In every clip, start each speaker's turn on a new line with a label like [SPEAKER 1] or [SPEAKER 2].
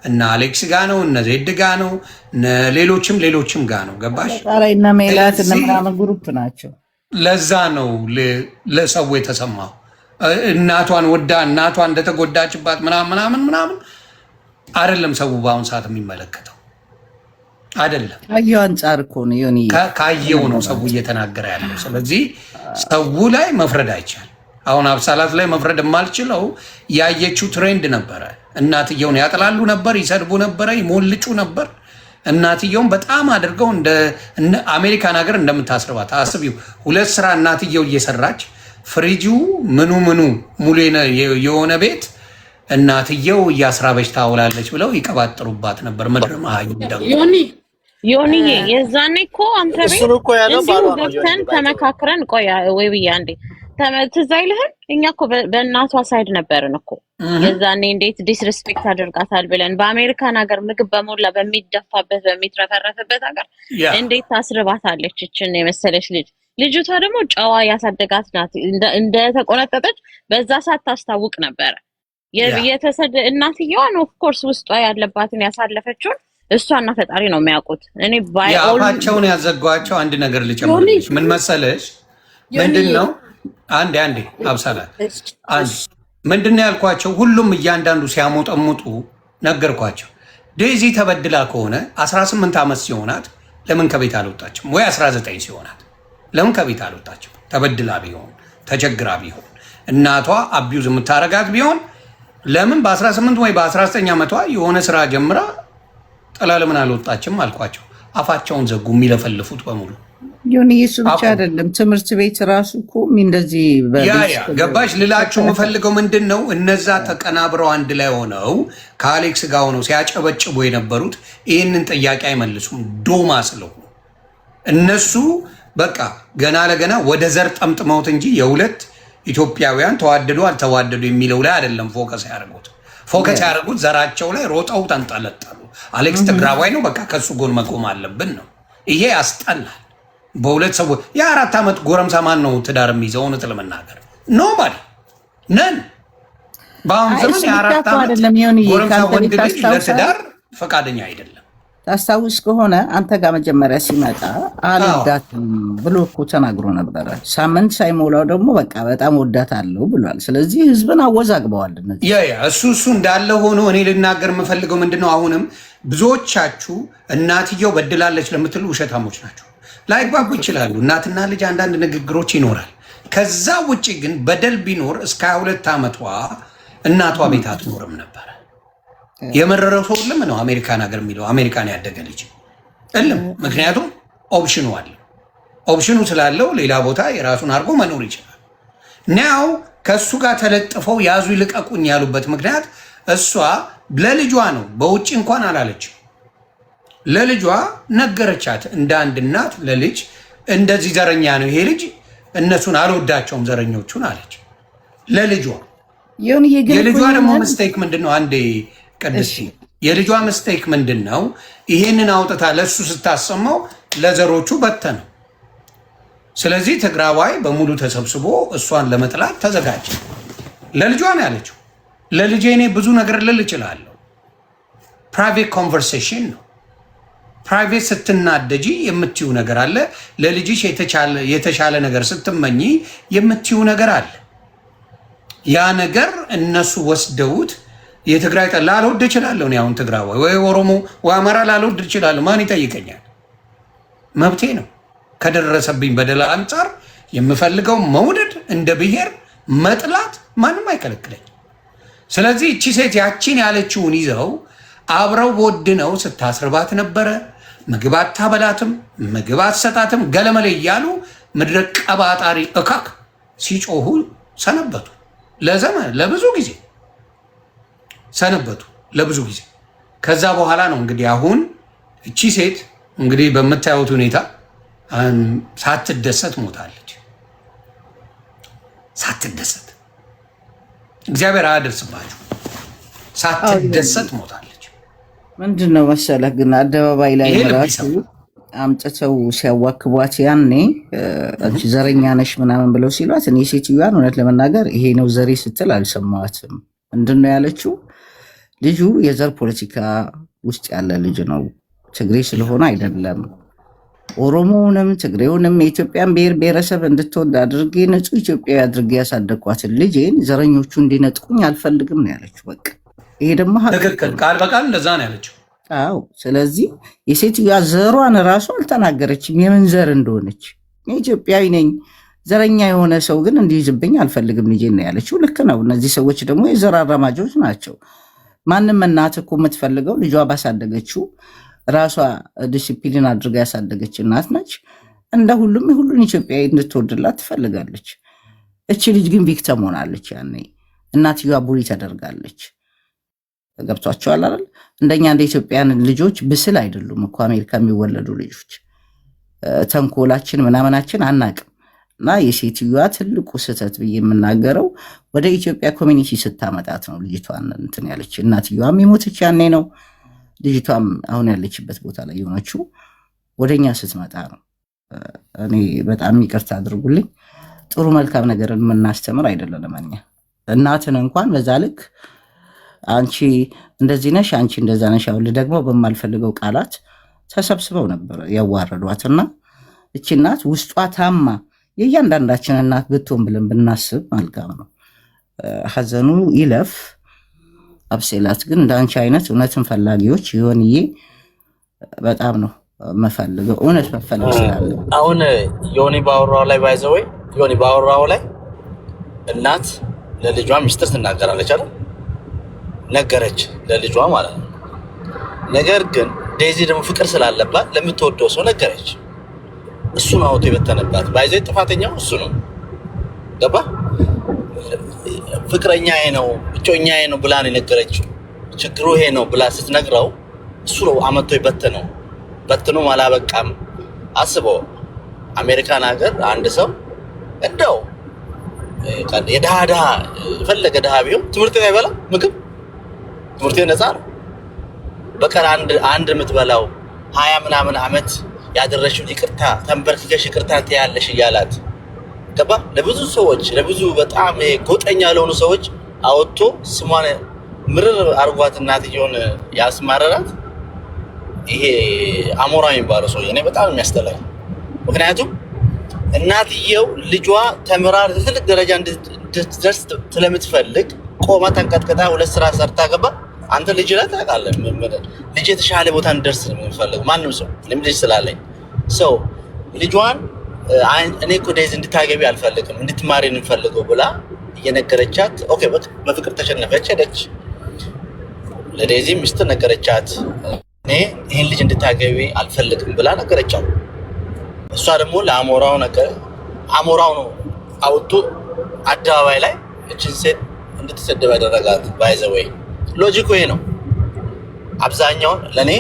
[SPEAKER 1] እና አሌክስ ጋ ነው እነ ዜድ ጋ ነው ሌሎችም ጋ ነው ገባሽ
[SPEAKER 2] እና ሜላት እና ምናምን ግሩፕ ናቸው
[SPEAKER 1] ለዛ ነው ለሰው የተሰማው እናቷን ወዳ እናቷ እንደተጎዳችባት ምናምን አይደለም ሰው ባሁን ሰዓት የሚመለከተው አይደለም
[SPEAKER 2] አየው አንጻር እኮ ነው ዮኒ
[SPEAKER 1] ካየው ነው ሰው እየተናገረ ያለው ስለዚህ ሰው ላይ መፍረድ አይቻል አሁን አብሳላት ላይ መፍረድ የማልችለው ያየችው ትሬንድ ነበረ እናትየውን ያጥላሉ ነበር ይሰድቡ ነበር ይሞልጩ ነበር እናትየውን በጣም አድርገው እንደ አሜሪካን ሀገር እንደምታስርባት አስቢው ሁለት ስራ እናትየው እየሰራች ፍሪጁ ምኑ ሙሉ የሆነ ቤት እናትየው እያስራበች ታውላለች ብለው ይቀባጥሩባት ነበር ምድርማ
[SPEAKER 3] ዮኒ የዛኔ እኮ አንተ ቤት ገብተን ተመካክረን ቆያ ወይ ብያ እንዴ ትዝ አይልህም እኛ እኮ በእናቷ ሳይድ ነበርን እኮ የዛኔ እንዴት ዲስሪስፔክት አድርጋታል ብለን በአሜሪካን ሀገር ምግብ በሞላ በሚደፋበት በሚትረፈረፍበት ሀገር እንዴት ታስርባታለች እችን የመሰለች ልጅቷ ደግሞ ጨዋ ያሳደጋት ናት እንደ ተቆነጠጠች በዛ ሰዓት ታስታውቅ ነበር እናትየዋን ኦፍ ኮርስ ውስጧ ያለባትን ያሳለፈችውን እሷና ፈጣሪ ነው የሚያውቁት እኔ
[SPEAKER 1] ያፋቸውን ያዘጓቸው አንድ ነገር ልጨምርልሽ ምን መሰለሽ ምንድነው አንዴ አብሳላት አንዴ ምንድነው ያልኳቸው ሁሉም እያንዳንዱ ሲያሞጠሙጡ ነገርኳቸው ዴዚ ተበድላ ከሆነ 18 ዓመት ሲሆናት ለምን ከቤት አልወጣችም ወይ 19 ሲሆናት ለምን ከቤት አልወጣችም ተበድላ ቢሆን ተቸግራ ቢሆን እናቷ አቢዩዝ የምታረጋት ቢሆን ለምን በ18 ወይ በ19 ዓመቷ የሆነ ስራ ጀምራ ጥላ ለምን አልወጣችም አልኳቸው አፋቸውን ዘጉ የሚለፈልፉት በሙሉ
[SPEAKER 2] ዮኒ እሱ ብቻ አይደለም ትምህርት ቤት ራሱ እኮ እንደዚህ
[SPEAKER 1] ገባሽ ልላችሁ የምፈልገው ምንድነው እነዛ ተቀናብረው አንድ ላይ ሆነው ከአሌክስ ጋር ሆነው ሲያጨበጭቡ የነበሩት ይህንን ጥያቄ አይመልሱም ዶማ ስለሆኑ እነሱ በቃ ገና ለገና ወደ ዘር ጠምጥመውት እንጂ የሁለት ኢትዮጵያውያን ተዋደዱ አልተዋደዱ የሚለው ላይ አይደለም ፎከስ ያደርጉት ዘራቸው ላይ ሮጠው ተንጠለጠሉ አሌክስ ትግራዋይ ነው በቃ ከሱ ጎን መቆም አለብን ነው ይሄ ያስጠላል በሁለት ሰዎች የ4 ዓመት ጎረምሳ ማን ነው ትዳር የሚይዘው እውነት ለመናገር ኖባዲ ነን በአሁን ዘመን የ4 ዓመት ጎረምሳ ወንድ ልጅ ለትዳር ፈቃደኛ አይደለም
[SPEAKER 2] ታስታውስ ከሆነ አንተ ጋር መጀመሪያ ሲመጣ አልወዳትም ብሎ እኮ ተናግሮ ነበረ ሳምንት ሳይሞላው ደግሞ በቃ በጣም ወዳታለሁ ብሏል ስለዚህ ህዝብን አወዛግበዋል
[SPEAKER 1] እሱ እንዳለ ሆኖ እኔ ልናገር የምፈልገው ምንድነው አሁንም ብዙዎቻችሁ እናትየው በድላለች ለምትሉ ውሸታሞች ናቸው ላይግባቡ ይችላሉ እናትና ልጅ አንዳንድ ንግግሮች ይኖራል ከዛ ውጪ ግን በደል ቢኖር እስከ 22 ዓመቷ እናቷ ቤት አትኖርም ነበር የመረረው ሰው ልም ነው አሜሪካን ሀገር የሚለው አሜሪካን ያደገ ልጅ እልም ምክንያቱም ኦፕሽኑ ስላለው ሌላ ቦታ የራሱን አድርጎ መኖር ይችላል ናው ከሱ ጋር ተለጥፈው ያዙ ይልቀቁኝ ያሉበት ምክንያት እሷ ለልጇ ነው በውጪ እንኳን አላለችም ለልጇ ነገረቻት እንደ አንድ እናት ለልጅ እንደዚህ ዘረኛ ነው ይሄ ልጅ እነሱን አልወዳቸውም ዘረኞቹን አለች ለልጇ የልጇ ደግሞ ሚስቴክ ምንድነው አንዴ ቅድስቲ የልጇ ሚስቴክ ምንድነው ይሄንን አውጥታ ለሱ ስታሰማው ለዘሮቹ በተነ ስለዚህ ትግራዋይ በሙሉ ተሰብስቦ እሷን ለመጥላት ተዘጋጀ ለልጇ ነው ያለችው ለልጄ እኔ ብዙ ነገር ልል እችላለሁ ፕራይቬት ኮንቨርሴሽን ነው ፕራይቬት ስትናደጂ የምትዩ ነገር አለ ለልጅሽ የተሻለ ነገር ስትመኝ የምትዩ ነገር አለ ያ ነገር እነሱ ወስደውት የትግራይ ጠላ ላልወድ እችላለሁ ነው አሁን ትግራዋይ ወይ ኦሮሞ ወይ አማራ ላልወድ እችላለሁ ማን ይጠይቀኛል መብቴ ነው ከደረሰብኝ በደል አንጻር የምፈልገው መውደድ እንደ ብሔር መጥላት ማንም አይከለክለኝ ስለዚህ እቺ ሴት ያቺን ያለችውን ይዘው አብረው ወድነው ስታስርባት ነበረ ምግብ አታበላትም ምግብ አትሰጣትም ገለመለ እያሉ ምድረ ቀባጣሪ እካክ ሲጮሁ ሰነበቱ ለብዙ ጊዜ ሰነበቱ ለብዙ ጊዜ ከዛ በኋላ ነው እንግዲህ አሁን እቺ ሴት እንግዲህ በመታየት ሁኔታ ሳትደሰት ሞታለች ሳትደሰት እግዚአብሔር አያደርስባችሁ ሳትደሰት ሞታለች
[SPEAKER 2] ምንድነው መሰለህ ግን አደባባይ ላይ ራሱ አምጥተው ሲያዋክቧት ያኔ አንቺ ዘረኛ ነሽ ምናምን ብለው ሲሏት እኔ ሴትዮዋን እውነት ለመናገር ይሄ ነው ዘሬ ስትል አልሰማዋትም ምንድነው ያለችው ልጁ የዘር ፖለቲካ ውስጥ ያለ ልጅ ነው። ትግሬ ስለሆነ አይደለም። ኦሮሞውንም ትግሬውንም የኢትዮጵያን ብሔር ብሔረሰብ እንድትወድ አድርጌ ንጹህ ኢትዮጵያዊ አድርጌ ያሳደግኳትን ልጄን ዘረኞቹ እንዲነጥቁኝ አልፈልግም ነው ያለችው። በቃ ይሄ ደግሞ
[SPEAKER 1] ትክክል፣ ቃል በቃል እንደዛ ነው ያለችው።
[SPEAKER 2] አዎ። ስለዚህ የሴትዮዋ ዘሯን ራሱ አልተናገረችም የምን ዘር እንደሆነች። ኢትዮጵያዊ ነኝ፣ ዘረኛ የሆነ ሰው ግን እንዲይዝብኝ አልፈልግም ልጄን ነው ያለችው። ልክ ነው። እነዚህ ሰዎች ደግሞ የዘር አራማጆች ናቸው። ማንም እናት እኮ የምትፈልገው ልጇ ባሳደገችው ራሷ ዲሲፕሊን አድርጋ ያሳደገች እናት ነች። እንደ ሁሉን ኢትዮጵያዊ እንድትወድላት ትፈልጋለች። እቺ ልጅ ግን ቪክተም ሆናለች። ያኔ እናትየዋ ቡሊ ተደርጋለች። ገብቷቸዋል አይደል? እንደኛ እንደ ኢትዮጵያን ልጆች ብስል አይደሉም እኮ አሜሪካ የሚወለዱ ልጆች። ተንኮላችን ምናምናችን አናቅም። እና የሴትዮዋ ትልቁ ስህተት ብዬ የምናገረው ወደ ኢትዮጵያ ኮሚኒቲ ስታመጣት ነው ልጅቷን እንትን ያለች። እናትየዋም የሞተች ያኔ ነው። ልጅቷም አሁን ያለችበት ቦታ ላይ የሆነችው ወደኛ ስትመጣ ነው። እኔ በጣም ይቅርታ አድርጉልኝ። ጥሩ መልካም ነገርን የምናስተምር አይደለንም እኛ። እናትን እንኳን በዛ ልክ አንቺ እንደዚህ ነሽ፣ አንቺ እንደዛ ነሽ፣ አሁን ደግሞ በማልፈልገው ቃላት ተሰብስበው ነበር ያዋረዷትና እቺ እናት ውስጧ ታማ የእያንዳንዳችን እናት ብትሆን ብለን ብናስብ መልካም ነው። ሐዘኑ ይለፍ። አብሴላት ግን እንዳንቺ አይነት እውነትን ፈላጊዎች ይሆንዬ በጣም ነው መፈልገው። እውነት መፈለግ ስላለ
[SPEAKER 4] አሁን ዮኒ ባወራው ላይ ባይዘው ዮኒ ባወራው ላይ እናት ለልጇ ሚስጥር ትናገራለች አይደል? ነገረች ለልጇ ማለት ነው። ነገር ግን ዴዚ ደግሞ ፍቅር ስላለባት ለምትወደው ሰው ነገረች። እሱ ነው አውቶ የበተነባት። ባይዘው ጥፋተኛው እሱ ነው። ገባ? ፍቅረኛዬ ነው እጮኛዬ ነው ብላ ነው የነገረችው። ችግሩ ይሄ ነው ብላ ስትነግረው እሱ ነው አመቶ የበተነው። በትኖ አላበቃም። አስበው አሜሪካን ሀገር አንድ ሰው እንደው የድሃ የፈለገ ድሃ ቢሆን ትምህርት ቤት አይበላ ምግብ ትምህርት ቤት ነፃ ነው። በቀን አንድ የምትበላው 20 ምናምን ዓመት ያደረሽው ይቅርታ ተንበርክከሽ ይቅርታ ትያለሽ እያላት ገባ። ለብዙ ሰዎች ለብዙ በጣም ጎጠኛ ለሆኑ ሰዎች አወጥቶ ስሟን ምርር አርጓት እናትየውን ያስማረራት ይሄ አሞራ የሚባለው ሰው እኔ በጣም የሚያስጠላኝ። ምክንያቱም እናትየው ልጇ ተምራ ትልቅ ደረጃ እንድትደርስ ስለምትፈልግ ቆማ ተንቀጥቅጣ ሁለት ስራ ሰርታ ገባ። አንተ ልጅ ላይ ታውቃለህ ልጅ የተሻለ ቦታ እንድደርስ ነው የምፈልገው ማንም ሰው እኔም ልጅ ስላለኝ ሰው ልጇን እኔ እኮ ዴዚ እንድታገቢ አልፈልግም እንድትማሪ ነው የምፈልገው ብላ እየነገረቻት ኦኬ በፍቅር ተሸነፈች ሄደች። ለዴዚ ሚስት ነገረቻት እኔ ይሄን ልጅ እንድታገቢ አልፈልግም ብላ ነገረቻት። እሷ ደግሞ ለአሞራው ነገር አሞራው ነው አውጥቶ አደባባይ ላይ እችን ሴት እንድትሰደብ ያደረጋት። ባይዘወይ ሎጂኩ ይሄ ነው። አብዛኛውን ለኔ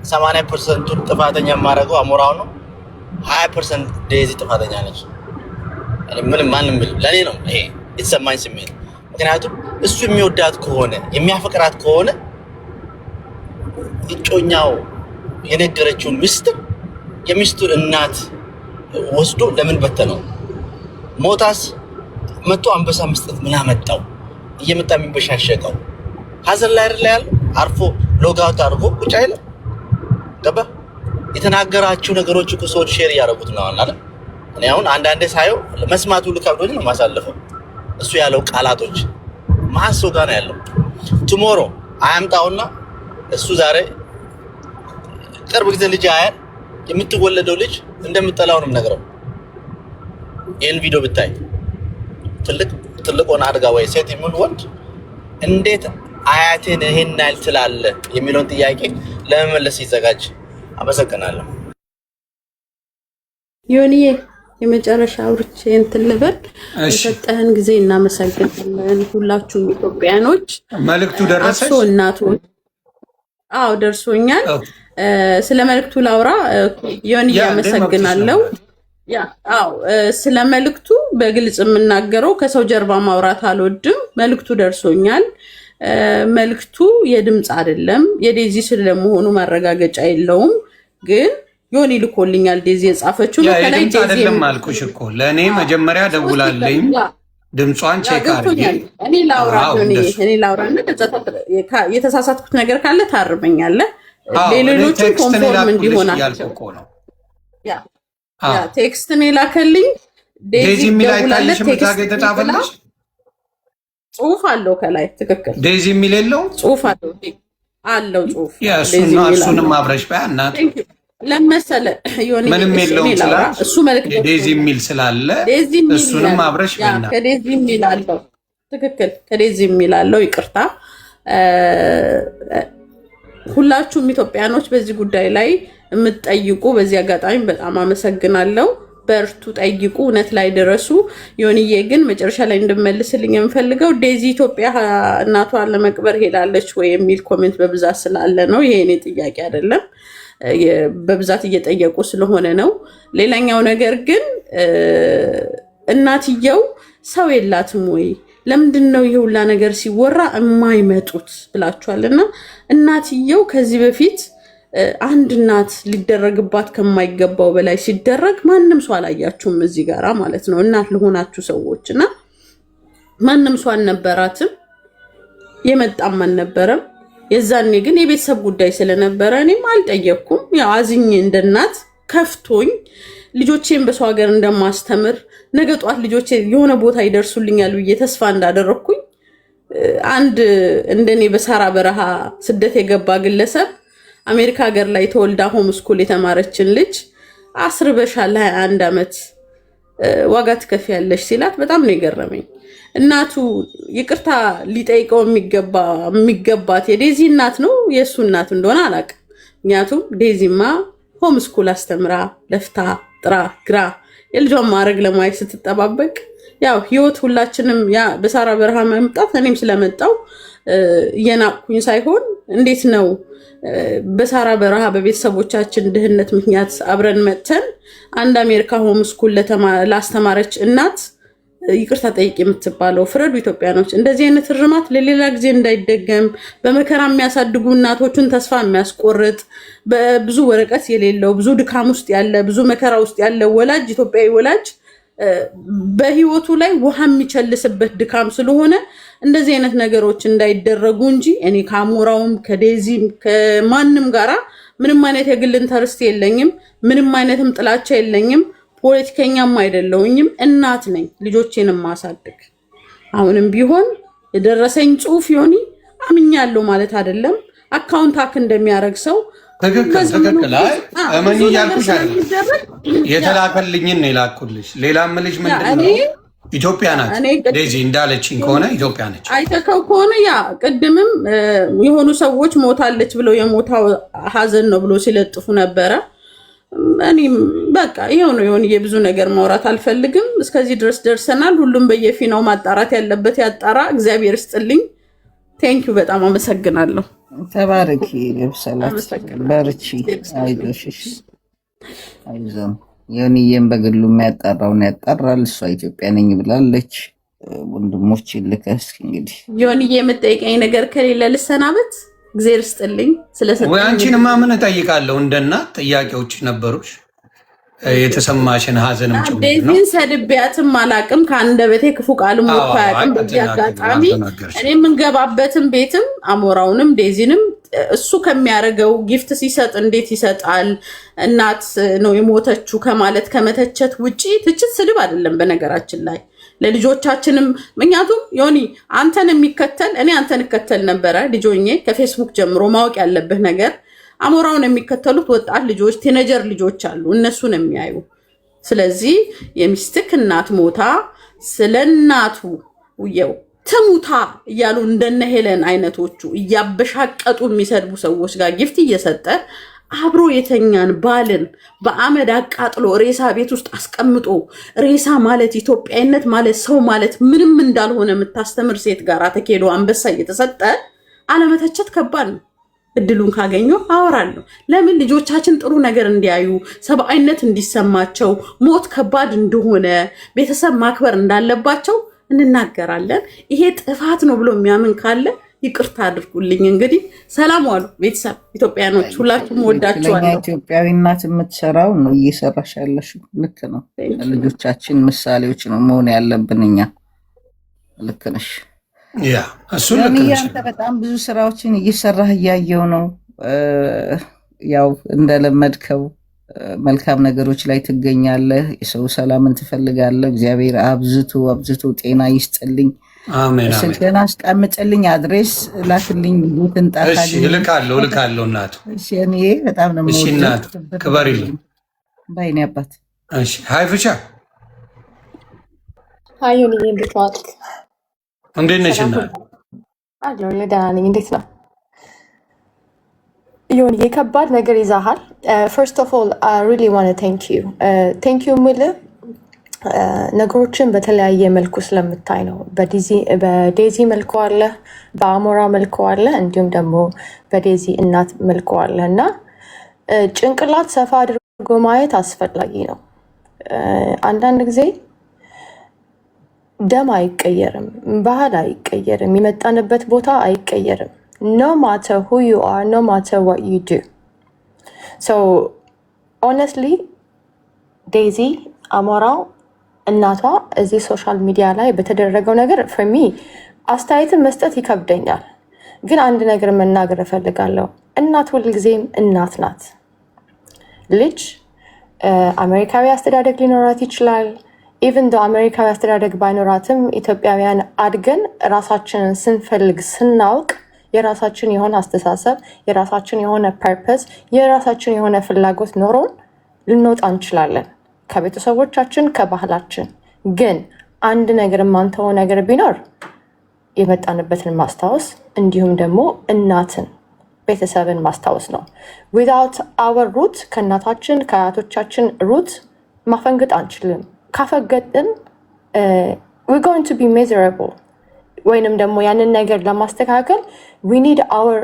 [SPEAKER 4] 80% ጥፋተኛ የማደርገው አሞራው ነው። 20% ዴዚ ጥፋተኛ ነች። ምንም ማንም ለኔ ነው ይሄ የተሰማኝ ስሜት። ምክንያቱም እሱ የሚወዳት ከሆነ የሚያፈቅራት ከሆነ እጮኛው የነገረችውን ሚስጥር የሚስቱን እናት ወስዶ ለምን በተነው? ሞታስ መቶ አንበሳ መስጠት ምን አመጣው? እየመጣ የሚበሻሸቀው ሀዘን ላይ አይደል ያለው? አርፎ ሎጋውት አድርጎ ቁጭ አይደል? ገባ? የተናገራችሁ ነገሮች እኮ ሰዎች ሼር እያደረጉት ነው አይደል? እኔ አሁን አንዳንዴ ሳየው መስማቱ ልከብዶኝ ነው ማሳለፈው። እሱ ያለው ቃላቶች ማን ሰው ጋር ነው ያለው? ቱሞሮ አያምጣውና እሱ ዛሬ ቅርብ ጊዜ ልጅ አያል የምትወለደው ልጅ እንደምትጠላው ነው የምነግረው። ይሄን ቪዲዮ ብታይ ትልቅ ሆነ አድጋ ወይ ሴት ይሁን ወንድ እንዴት አያቴን ይሄን ያህል ትላለህ የሚለውን ጥያቄ ለመመለስ ይዘጋጅ። አመሰግናለሁ።
[SPEAKER 5] ዮኒዬ የመጨረሻ አውርቼ እንትን ልበል። የሰጠህን ጊዜ እናመሰግናለን። ሁላችሁም ኢትዮጵያኖች
[SPEAKER 1] መልእክቱ ደረሰሽ?
[SPEAKER 5] አብሶ እናቶች። አዎ ደርሶኛል። ስለ መልእክቱ ላውራ። ዮኒዬ አመሰግናለሁ። ስለ መልእክቱ በግልጽ የምናገረው ከሰው ጀርባ ማውራት አልወድም። መልእክቱ ደርሶኛል። መልእክቱ የድምፅ አይደለም። የዴዚ ስለመሆኑ ማረጋገጫ የለውም፣ ግን ዮኒ ልኮልኛል። ዴዚ የጻፈችው ነው። ከላይ ዴዚ
[SPEAKER 1] አይደለም አልኩሽ እኮ ለኔ መጀመሪያ ደውላለኝ። ድምጿን ቼክ አድርጌ
[SPEAKER 5] እኔ ላውራና የተሳሳትኩት ነገር ካለ ታርመኛለህ። ሌሎቹ ኮንፎርም እንዲሆናቸው
[SPEAKER 1] ነው።
[SPEAKER 5] ቴክስት ነው የላከልኝ።
[SPEAKER 1] ዴዚ የሚል አይታይሽም? የተጻፈልሽ
[SPEAKER 5] ጽሁፍ አለው ከላይ። ትክክል።
[SPEAKER 1] ዴዚ የሚል የለውም?
[SPEAKER 5] ጽሁፍ አለው ጽሁፍ።
[SPEAKER 1] እሱንም አብረሽ በያ እናት
[SPEAKER 5] ለመሰለ
[SPEAKER 1] ምንም የለውም ስላል
[SPEAKER 5] እሱ መልክት
[SPEAKER 1] ዴዚ የሚል ስላለ እሱንም አብረሽ በና
[SPEAKER 5] ከዴዚ የሚል አለው። ትክክል። ከዴዚ የሚል አለው። ይቅርታ ሁላችሁም ኢትዮጵያኖች በዚህ ጉዳይ ላይ የምትጠይቁ በዚህ አጋጣሚ በጣም አመሰግናለሁ። በርቱ፣ ጠይቁ፣ እውነት ላይ ድረሱ። ዮኒዬ ግን መጨረሻ ላይ እንድመልስልኝ የምፈልገው ዴዚ ኢትዮጵያ እናቷን ለመቅበር ሄዳለች ወይ የሚል ኮሜንት በብዛት ስላለ ነው። ይሄ እኔ ጥያቄ አይደለም፣ በብዛት እየጠየቁ ስለሆነ ነው። ሌላኛው ነገር ግን እናትየው ሰው የላትም ወይ? ለምንድን ነው ይሄ ሁላ ነገር ሲወራ የማይመጡት ብላችኋልና እናትየው ከዚህ በፊት አንድ እናት ሊደረግባት ከማይገባው በላይ ሲደረግ ማንም ሰው አላያችሁም እዚህ ጋራ ማለት ነው። እናት ለሆናችሁ ሰዎች እና ማንም ሰው አልነበራትም፣ የመጣም አልነበረም። የዛኔ ግን የቤተሰብ ጉዳይ ስለነበረ እኔም አልጠየቅኩም። ያው አዝኜ እንደ እናት ከፍቶኝ ልጆቼን በሰው ሀገር እንደማስተምር ነገ ጧት ልጆቼ የሆነ ቦታ ይደርሱልኛል ብዬ ተስፋ እንዳደረግኩኝ አንድ እንደኔ በሳራ በረሃ ስደት የገባ ግለሰብ አሜሪካ ሀገር ላይ ተወልዳ ሆም ስኩል የተማረችን ልጅ አስርበሻል 21 ዓመት ዋጋ ትከፍያለሽ ሲላት በጣም ነው የገረመኝ። እናቱ ይቅርታ ሊጠይቀው የሚገባት የዴዚ እናት ነው የእሱ እናት እንደሆነ አላውቅም። ምክንያቱም ዴዚማ ሆም ስኩል አስተምራ ለፍታ ጥራ ግራ የልጇን ማድረግ ለማየት ስትጠባበቅ ያው ህይወት ሁላችንም ያ በሳራ በረሃ መምጣት እኔም ስለመጣው እየናቅኩኝ ሳይሆን እንዴት ነው በሳራ በረሃ በቤተሰቦቻችን ድህነት ምክንያት አብረን መጥተን አንድ አሜሪካ ሆም ስኩል ላስተማረች እናት ይቅርታ ጠይቅ የምትባለው? ፍረዱ ኢትዮጵያኖች። እንደዚህ አይነት እርማት ለሌላ ጊዜ እንዳይደገም በመከራ የሚያሳድጉ እናቶችን ተስፋ የሚያስቆርጥ በብዙ ወረቀት የሌለው ብዙ ድካም ውስጥ ያለ ብዙ መከራ ውስጥ ያለ ወላጅ ኢትዮጵያዊ ወላጅ በህይወቱ ላይ ውሃ የሚቸልስበት ድካም ስለሆነ እንደዚህ አይነት ነገሮች እንዳይደረጉ እንጂ እኔ ከአሞራውም ከዴዚም ከማንም ጋራ ምንም አይነት የግል ኢንተርስት የለኝም። ምንም አይነትም ጥላቻ የለኝም። ፖለቲከኛም አይደለሁኝም። እናት ነኝ፣ ልጆቼንም ማሳደግ። አሁንም ቢሆን የደረሰኝ ጽሁፍ ዮኒ አምኛለሁ ማለት አይደለም። አካውንት ሀክ እንደሚያደርግ ሰው
[SPEAKER 1] ትክክል። አይ እመኝ እያልኩሽ አይደለም፣ የተላከልኝን ነው የላኩልሽ። ሌላም ልጅ ምንድን ነው ኢትዮጵያ ናት ዴዚ እንዳለችኝ ከሆነ ኢትዮጵያ ነች።
[SPEAKER 5] አይተከው ከሆነ ያ ቅድምም የሆኑ ሰዎች ሞታለች ብለው የሞታው ሀዘን ነው ብሎ ሲለጥፉ ነበረ። እኔም በቃ ይሄው ነው የሆነ የብዙ ነገር ማውራት አልፈልግም። እስከዚህ ድረስ ደርሰናል። ሁሉም በየፊናው ማጣራት ያለበት ያጣራ። እግዚአብሔር ይስጥልኝ። ቴንኪው፣ በጣም አመሰግናለሁ።
[SPEAKER 2] ተባረኪ፣ ሰላት በርቺ፣ አይዞሽ፣ አይዞን። ዮኒዬም በግሉ የሚያጣራውን ያጣራል። እሷ ኢትዮጵያ ነኝ ብላለች። ወንድሞች ልከስ እንግዲህ
[SPEAKER 5] ዮኒዬ የምጠይቀኝ ነገር ከሌለ ልሰናበት። እግዚአብሔር ይስጥልኝ ስለሰጠኝ።
[SPEAKER 1] ወይ አንቺንማ ምን እጠይቃለሁ? እንደ እናት ጥያቄዎች ነበሩሽ፣ የተሰማሽን ሀዘንም ጭምር ነው።
[SPEAKER 5] ዴዚን ሰድቤያትም አላቅም፣ ከአንደበቴ ክፉ ቃልም ወጥቶ አያውቅም። በዚህ አጋጣሚ እኔ የምንገባበትም ቤትም አሞራውንም ዴዚንም እሱ ከሚያደርገው ጊፍት ሲሰጥ እንዴት ይሰጣል እናት ነው የሞተችው ከማለት ከመተቸት ውጪ ትችት ስድብ አይደለም በነገራችን ላይ ለልጆቻችንም። ምክንያቱም ዮኒ አንተን የሚከተል እኔ አንተን እከተል ነበረ ልጆኜ ከፌስቡክ ጀምሮ። ማወቅ ያለብህ ነገር አሞራውን የሚከተሉት ወጣት ልጆች ቲኔጀር ልጆች አሉ፣ እነሱን የሚያዩ። ስለዚህ የሚስትክ እናት ሞታ ስለ እናቱ ውየው ትሙታ እያሉ እንደነ ሄለን አይነቶቹ እያበሻቀጡ የሚሰድቡ ሰዎች ጋር ጊፍት እየሰጠ አብሮ የተኛን ባልን በአመድ አቃጥሎ ሬሳ ቤት ውስጥ አስቀምጦ ሬሳ ማለት ኢትዮጵያዊነት ማለት ሰው ማለት ምንም እንዳልሆነ የምታስተምር ሴት ጋር ተኬዶ አንበሳ እየተሰጠ አለመተቸት ከባድ ነው። እድሉን ካገኘው አወራለሁ። ለምን ልጆቻችን ጥሩ ነገር እንዲያዩ፣ ሰብአዊነት እንዲሰማቸው፣ ሞት ከባድ እንደሆነ፣ ቤተሰብ ማክበር እንዳለባቸው እንናገራለን። ይሄ ጥፋት ነው ብሎ የሚያምን ካለ ይቅርታ አድርጉልኝ። እንግዲህ ሰላም ዋሉ ቤተሰብ ኢትዮጵያኖች፣ ሁላችሁም ወዳችኋለሁ።
[SPEAKER 2] ኢትዮጵያዊ እናት የምትሰራው ነው እየሰራሽ ያለሽው። ልክ ነው። ልጆቻችን ምሳሌዎች ነው መሆን ያለብን እኛ። ልክ ነሽ።
[SPEAKER 1] ያ እሱ ልክ ነሽ።
[SPEAKER 2] አንተ በጣም ብዙ ስራዎችን እየሰራህ እያየው ነው። ያው እንደለመድከው መልካም ነገሮች ላይ ትገኛለህ። የሰው ሰላምን ትፈልጋለህ። እግዚአብሔር አብዝቶ ጤና ይስጥልኝ።
[SPEAKER 1] አሜን።
[SPEAKER 2] ስልክህን አስቀምጥልኝ፣ አድሬስ ላክልኝ፣ ቤትን ጠራልኝ።
[SPEAKER 1] እሺ እልካለሁ እናቱ።
[SPEAKER 2] እሺ እኔ በጣም ነው
[SPEAKER 1] እሺ እናቱ ክበሪልኝ።
[SPEAKER 2] ባይኔ አባት።
[SPEAKER 1] እሺ ሃይ ፍቻ
[SPEAKER 6] አዩን እንዴት ዋልክ?
[SPEAKER 1] እንዴት ነሽ እናት?
[SPEAKER 6] አለሁ ደህና ነኝ። እንዴት ነው? ይሁን የከባድ ነገር ይዛሃል። ፈርስት ኦፍ ኦል አይ ሪሊ ዋንት ቴንክ ዩ ምል ነገሮችን በተለያየ መልኩ ስለምታይ ነው። በዴዚ መልኩ አለ፣ በአሞራ መልኩ አለ፣ እንዲሁም ደግሞ በዴዚ እናት መልኩ አለ እና ጭንቅላት ሰፋ አድርጎ ማየት አስፈላጊ ነው። አንዳንድ ጊዜ ደም አይቀየርም፣ ባህል አይቀየርም፣ የመጣንበት ቦታ አይቀየርም። no matter who you are, no matter what you do. So honestly ዴዚ አሞራው እናቷ እዚህ ሶሻል ሚዲያ ላይ በተደረገው ነገር for me አስተያየትን መስጠት ይከብደኛል። ግን አንድ ነገር መናገር እፈልጋለሁ። እናት ሁልጊዜም እናት ናት። ልጅ አሜሪካዊ አስተዳደግ ሊኖራት ይችላል። ኢቭን ዶ አሜሪካዊ አስተዳደግ ባይኖራትም ኢትዮጵያውያን አድገን ራሳችንን ስንፈልግ ስናውቅ የራሳችን የሆነ አስተሳሰብ፣ የራሳችን የሆነ ፐርፐስ፣ የራሳችን የሆነ ፍላጎት ኖሮን ልንወጣ እንችላለን ከቤተሰቦቻችን፣ ከባህላችን። ግን አንድ ነገር የማንተወው ነገር ቢኖር የመጣንበትን ማስታወስ እንዲሁም ደግሞ እናትን ቤተሰብን ማስታወስ ነው። ዊዛውት አወር ሩት ከእናታችን ከአያቶቻችን ሩት ማፈንገጥ አንችልም። ካፈገጥን we're going to be miserable ወይንም ደግሞ ያንን ነገር ለማስተካከል we need our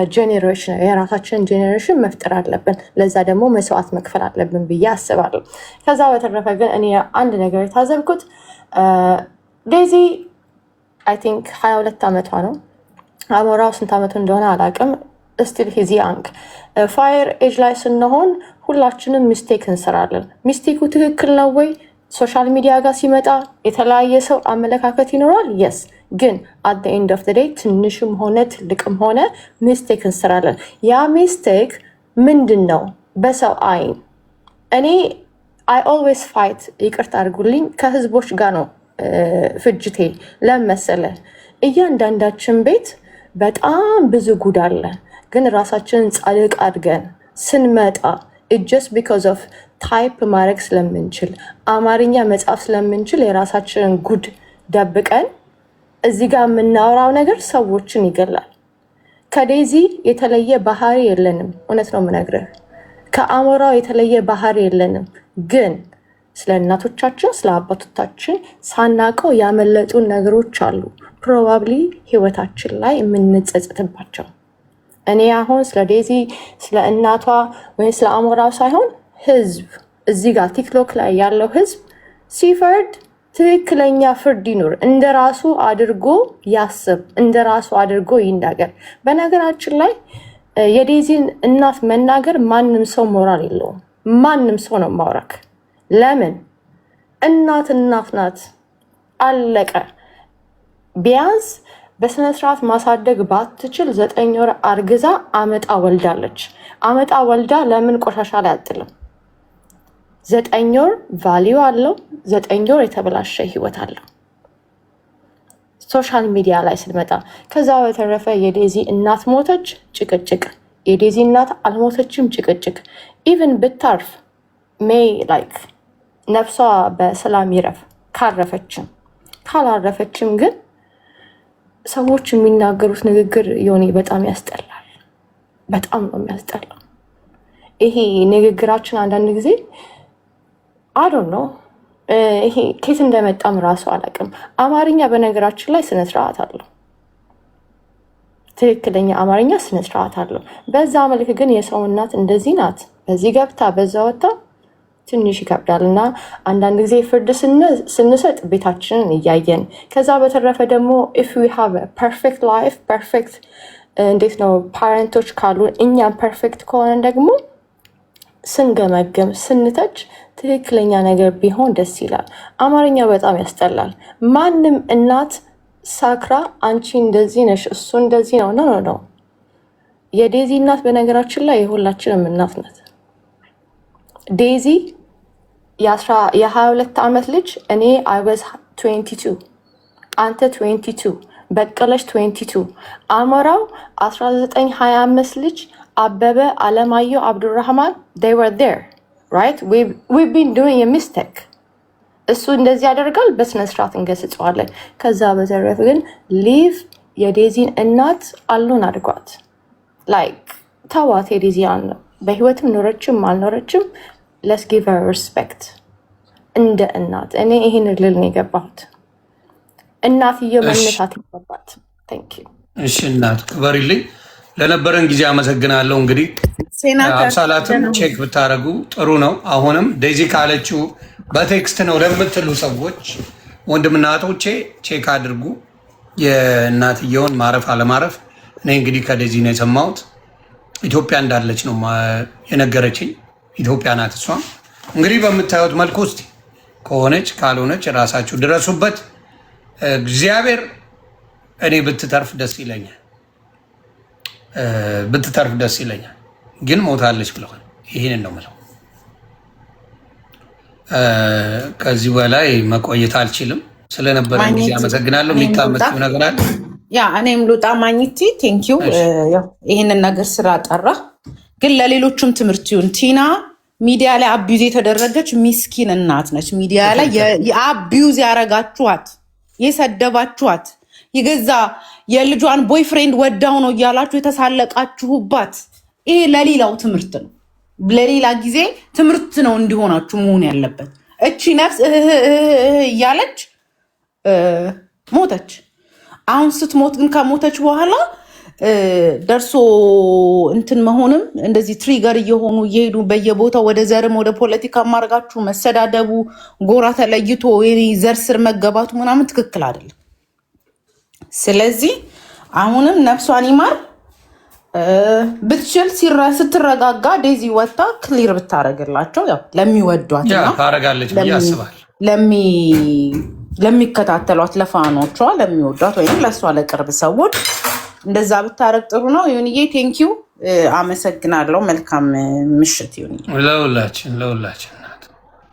[SPEAKER 6] generation የራሳችንን ጄኔሬሽን መፍጠር አለብን። ለዛ ደግሞ መስዋዕት መክፈል አለብን ብዬ አስባለሁ። ከዛ በተረፈ ግን እኔ አንድ ነገር የታዘብኩት ዴዚ I think 22 ዓመቷ ነው። አሞራው ስንት ዓመቱ እንደሆነ አላውቅም። still he's young ፋየር ኤጅ ላይ ስንሆን ሁላችንም ሚስቴክ እንሰራለን። ሚስቴኩ ትክክል ነው ወይ? ሶሻል ሚዲያ ጋር ሲመጣ የተለያየ ሰው አመለካከት ይኖራል። የስ ግን at the end of the day ትንሽም ሆነ ትልቅም ሆነ ሚስቴክ እንሰራለን። ያ ሚስቴክ ምንድን ነው? በሰው አይን እኔ I always fight ይቅርታ አድርጉልኝ ከህዝቦች ጋር ነው ፍጅቴ። ለመሰለ እያንዳንዳችን ቤት በጣም ብዙ ጉድ አለ። ግን ራሳችንን ጻድቅ አድርገን ስንመጣ just because of ታይፕ ማድረግ ስለምንችል አማርኛ መጻፍ ስለምንችል የራሳችንን ጉድ ደብቀን እዚህ ጋር የምናወራው ነገር ሰዎችን ይገላል። ከዴዚ የተለየ ባህሪ የለንም። እውነት ነው የምነግርህ። ከአሞራው የተለየ ባህሪ የለንም። ግን ስለ እናቶቻችን ስለ አባቶቻችን ሳናቀው ያመለጡን ነገሮች አሉ። ፕሮባብሊ ህይወታችን ላይ የምንጸጸትባቸው። እኔ አሁን ስለ ዴዚ ስለ እናቷ ወይ ስለ አሞራው ሳይሆን ህዝብ እዚህ ጋር ቲክቶክ ላይ ያለው ህዝብ ሲፈርድ ትክክለኛ ፍርድ ይኑር። እንደራሱ አድርጎ ያስብ፣ እንደራሱ አድርጎ ይናገር። በነገራችን ላይ የዴዚን እናት መናገር ማንም ሰው ሞራል የለውም። ማንም ሰው ነው ማውራክ። ለምን? እናት ናት። አለቀ። ቢያንስ በስነ ስርዓት ማሳደግ ባትችል 9 ወር አርግዛ አመጣ ወልዳለች። አመጣ ወልዳ ለምን ቆሻሻ ላይ አጥልም? 9 ወር ቫልዩ አለው። 9 ወር የተበላሸ ህይወት አለው። ሶሻል ሚዲያ ላይ ስንመጣ ከዛ በተረፈ የዴዚ እናት ሞተች፣ ጭቅጭቅ። የዴዚ እናት አልሞተችም፣ ጭቅጭቅ። ኢቭን ብታርፍ ሜይ ላይክ ነፍሷ በሰላም ይረፍ። ካላረፈችም ግን ሰዎች የሚናገሩት ንግግር የሆነ በጣም ያስጠላል። በጣም ነው የሚያስጠላው። ይሄ ንግግራችን አንዳንድ ጊዜ አዶን ነው ይሄ ከየት እንደመጣም ራሱ አላውቅም። አማርኛ በነገራችን ላይ ስነ ስርዓት አለው። ትክክለኛ አማርኛ ስነ ስርዓት አለው። በዛ መልክ ግን የሰው እናት እንደዚህ ናት፣ በዚህ ገብታ በዛ ወጣ ትንሽ ይከብዳል። እና አንዳንድ ጊዜ ፍርድ ስንሰጥ ቤታችንን እያየን ከዛ በተረፈ ደግሞ if we have a perfect life perfect እንዴት ነው ፓረንቶች ካሉ እኛም ፐርፌክት ከሆነ ደግሞ ስንገመገም ስንተች ትክክለኛ ነገር ቢሆን ደስ ይላል። አማርኛ በጣም ያስጠላል። ማንም እናት ሳክራ አንቺ እንደዚህ ነሽ እሱ እንደዚህ ነው ነው የዴዚ እናት በነገራችን ላይ የሁላችንም እናት ናት። ዴዚ የ22 ዓመት ልጅ እኔ I was 22 አንተ 22 በቀለሽ 22 አሞራው 1925 ልጅ አበበ አለማየሁ አብዱራህማን they were there right we've been doing a mistake እሱ እንደዚህ ያደርጋል በስነ ስርዓት እንገስጸዋለን። ከዛ በተረፈ ግን ሊቭ የዴዚን እናት አሉን አድርጓት ላይክ ታዋት የዴዚያን በህይወትም ኖረችም አልኖረችም let's give her respect እንደ እናት እኔ ይሄን ልል ነው የገባሁት። እናትየው መነሳት ይገባት። thank you
[SPEAKER 1] እሺ እናት ክበሪልኝ። ለነበረን ጊዜ አመሰግናለሁ። እንግዲህ አብሳላትን ቼክ ብታረጉ ጥሩ ነው። አሁንም ዴዚ ካለችው በቴክስት ነው ለምትሉ ሰዎች ወንድምና እህቶቼ ቼክ አድርጉ የእናትየውን ማረፍ አለማረፍ። እኔ እንግዲህ ከዴዚ ነው የሰማሁት። ኢትዮጵያ እንዳለች ነው የነገረችኝ። ኢትዮጵያ ናት እሷ። እንግዲህ በምታዩት መልኩ እስቲ ከሆነች ካልሆነች ራሳችሁ ድረሱበት። እግዚአብሔር እኔ ብትተርፍ ደስ ይለኛል ብትተርፍ ደስ ይለኛል። ግን ሞታለች ብለዋል። ይሄንን ነው የምለው። ከዚህ በላይ መቆየት አልችልም። ስለነበረ ጊዜ አመሰግናለሁ። የሚታመጡ ነገር አለ?
[SPEAKER 7] ያ እኔም ልውጣ ማግኘቴ ቴንኪው ይሄንን ነገር ስላጠራ። ግን ለሌሎችም ትምህርት ይሁን። ቲና ሚዲያ ላይ አቢዩዝ የተደረገች ሚስኪን እናት ነች። ሚዲያ ላይ የአቢዩዝ ያረጋችኋት የሰደባችኋት የገዛ የልጇን ቦይፍሬንድ ወዳው ነው እያላችሁ የተሳለቃችሁባት ይሄ ለሌላው ትምህርት ነው። ለሌላ ጊዜ ትምህርት ነው እንዲሆናችሁ መሆን ያለበት። እቺ ነፍስ እያለች ሞተች። አሁን ስትሞት ግን ከሞተች በኋላ ደርሶ እንትን መሆንም እንደዚህ ትሪገር እየሆኑ እየሄዱ በየቦታው ወደ ዘርም ወደ ፖለቲካ ማርጋችሁ መሰዳደቡ፣ ጎራ ተለይቶ ዘር ስር መገባቱ ምናምን ትክክል አይደለም። ስለዚህ አሁንም ነፍሷን ይማር። ብትችል ስትረጋጋ ዴዚ ወጣ ክሊር ብታረግላቸው ያው ለሚወዷት ነው
[SPEAKER 1] ታረጋለች ብዬ አስባለሁ።
[SPEAKER 7] ለሚከታተሏት ለፋኖቿ ለሚወዷት ወይም ለእሷ ለቅርብ ሰዎች እንደዛ ብታረግ ጥሩ ነው። ይሁንዬ ቴንኪው አመሰግናለሁ። መልካም ምሽት ይሁንዬ
[SPEAKER 1] ለሁላችን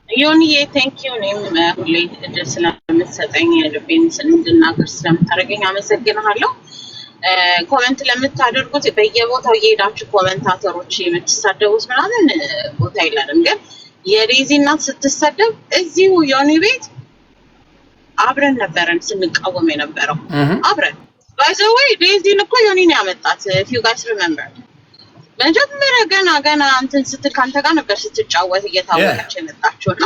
[SPEAKER 3] ይሁንዬ ቴንኪው። እኔም ሁሌ እድል ስለምትሰጠኝ ልቤን እንድናገር ስለምታደርገኝ አመሰግናለሁ። ኮመንት ለምታደርጉት በየቦታው እየሄዳችሁ ኮመንታተሮች የምትሳደቡት ምናምን ቦታ የለንም። ግን የዴዚ እናት ስትሰደብ እዚሁ ዮኒ ቤት አብረን ነበረን ስንቃወም የነበረው አብረን ባይዘወይ ዴዚን እኮ ዮኒን ያመጣት if you guys remember መጀመሪያ ገና እንትን ስትል ካንተ ጋር ነበር ስትጫወት እየታወቀች የመጣችውና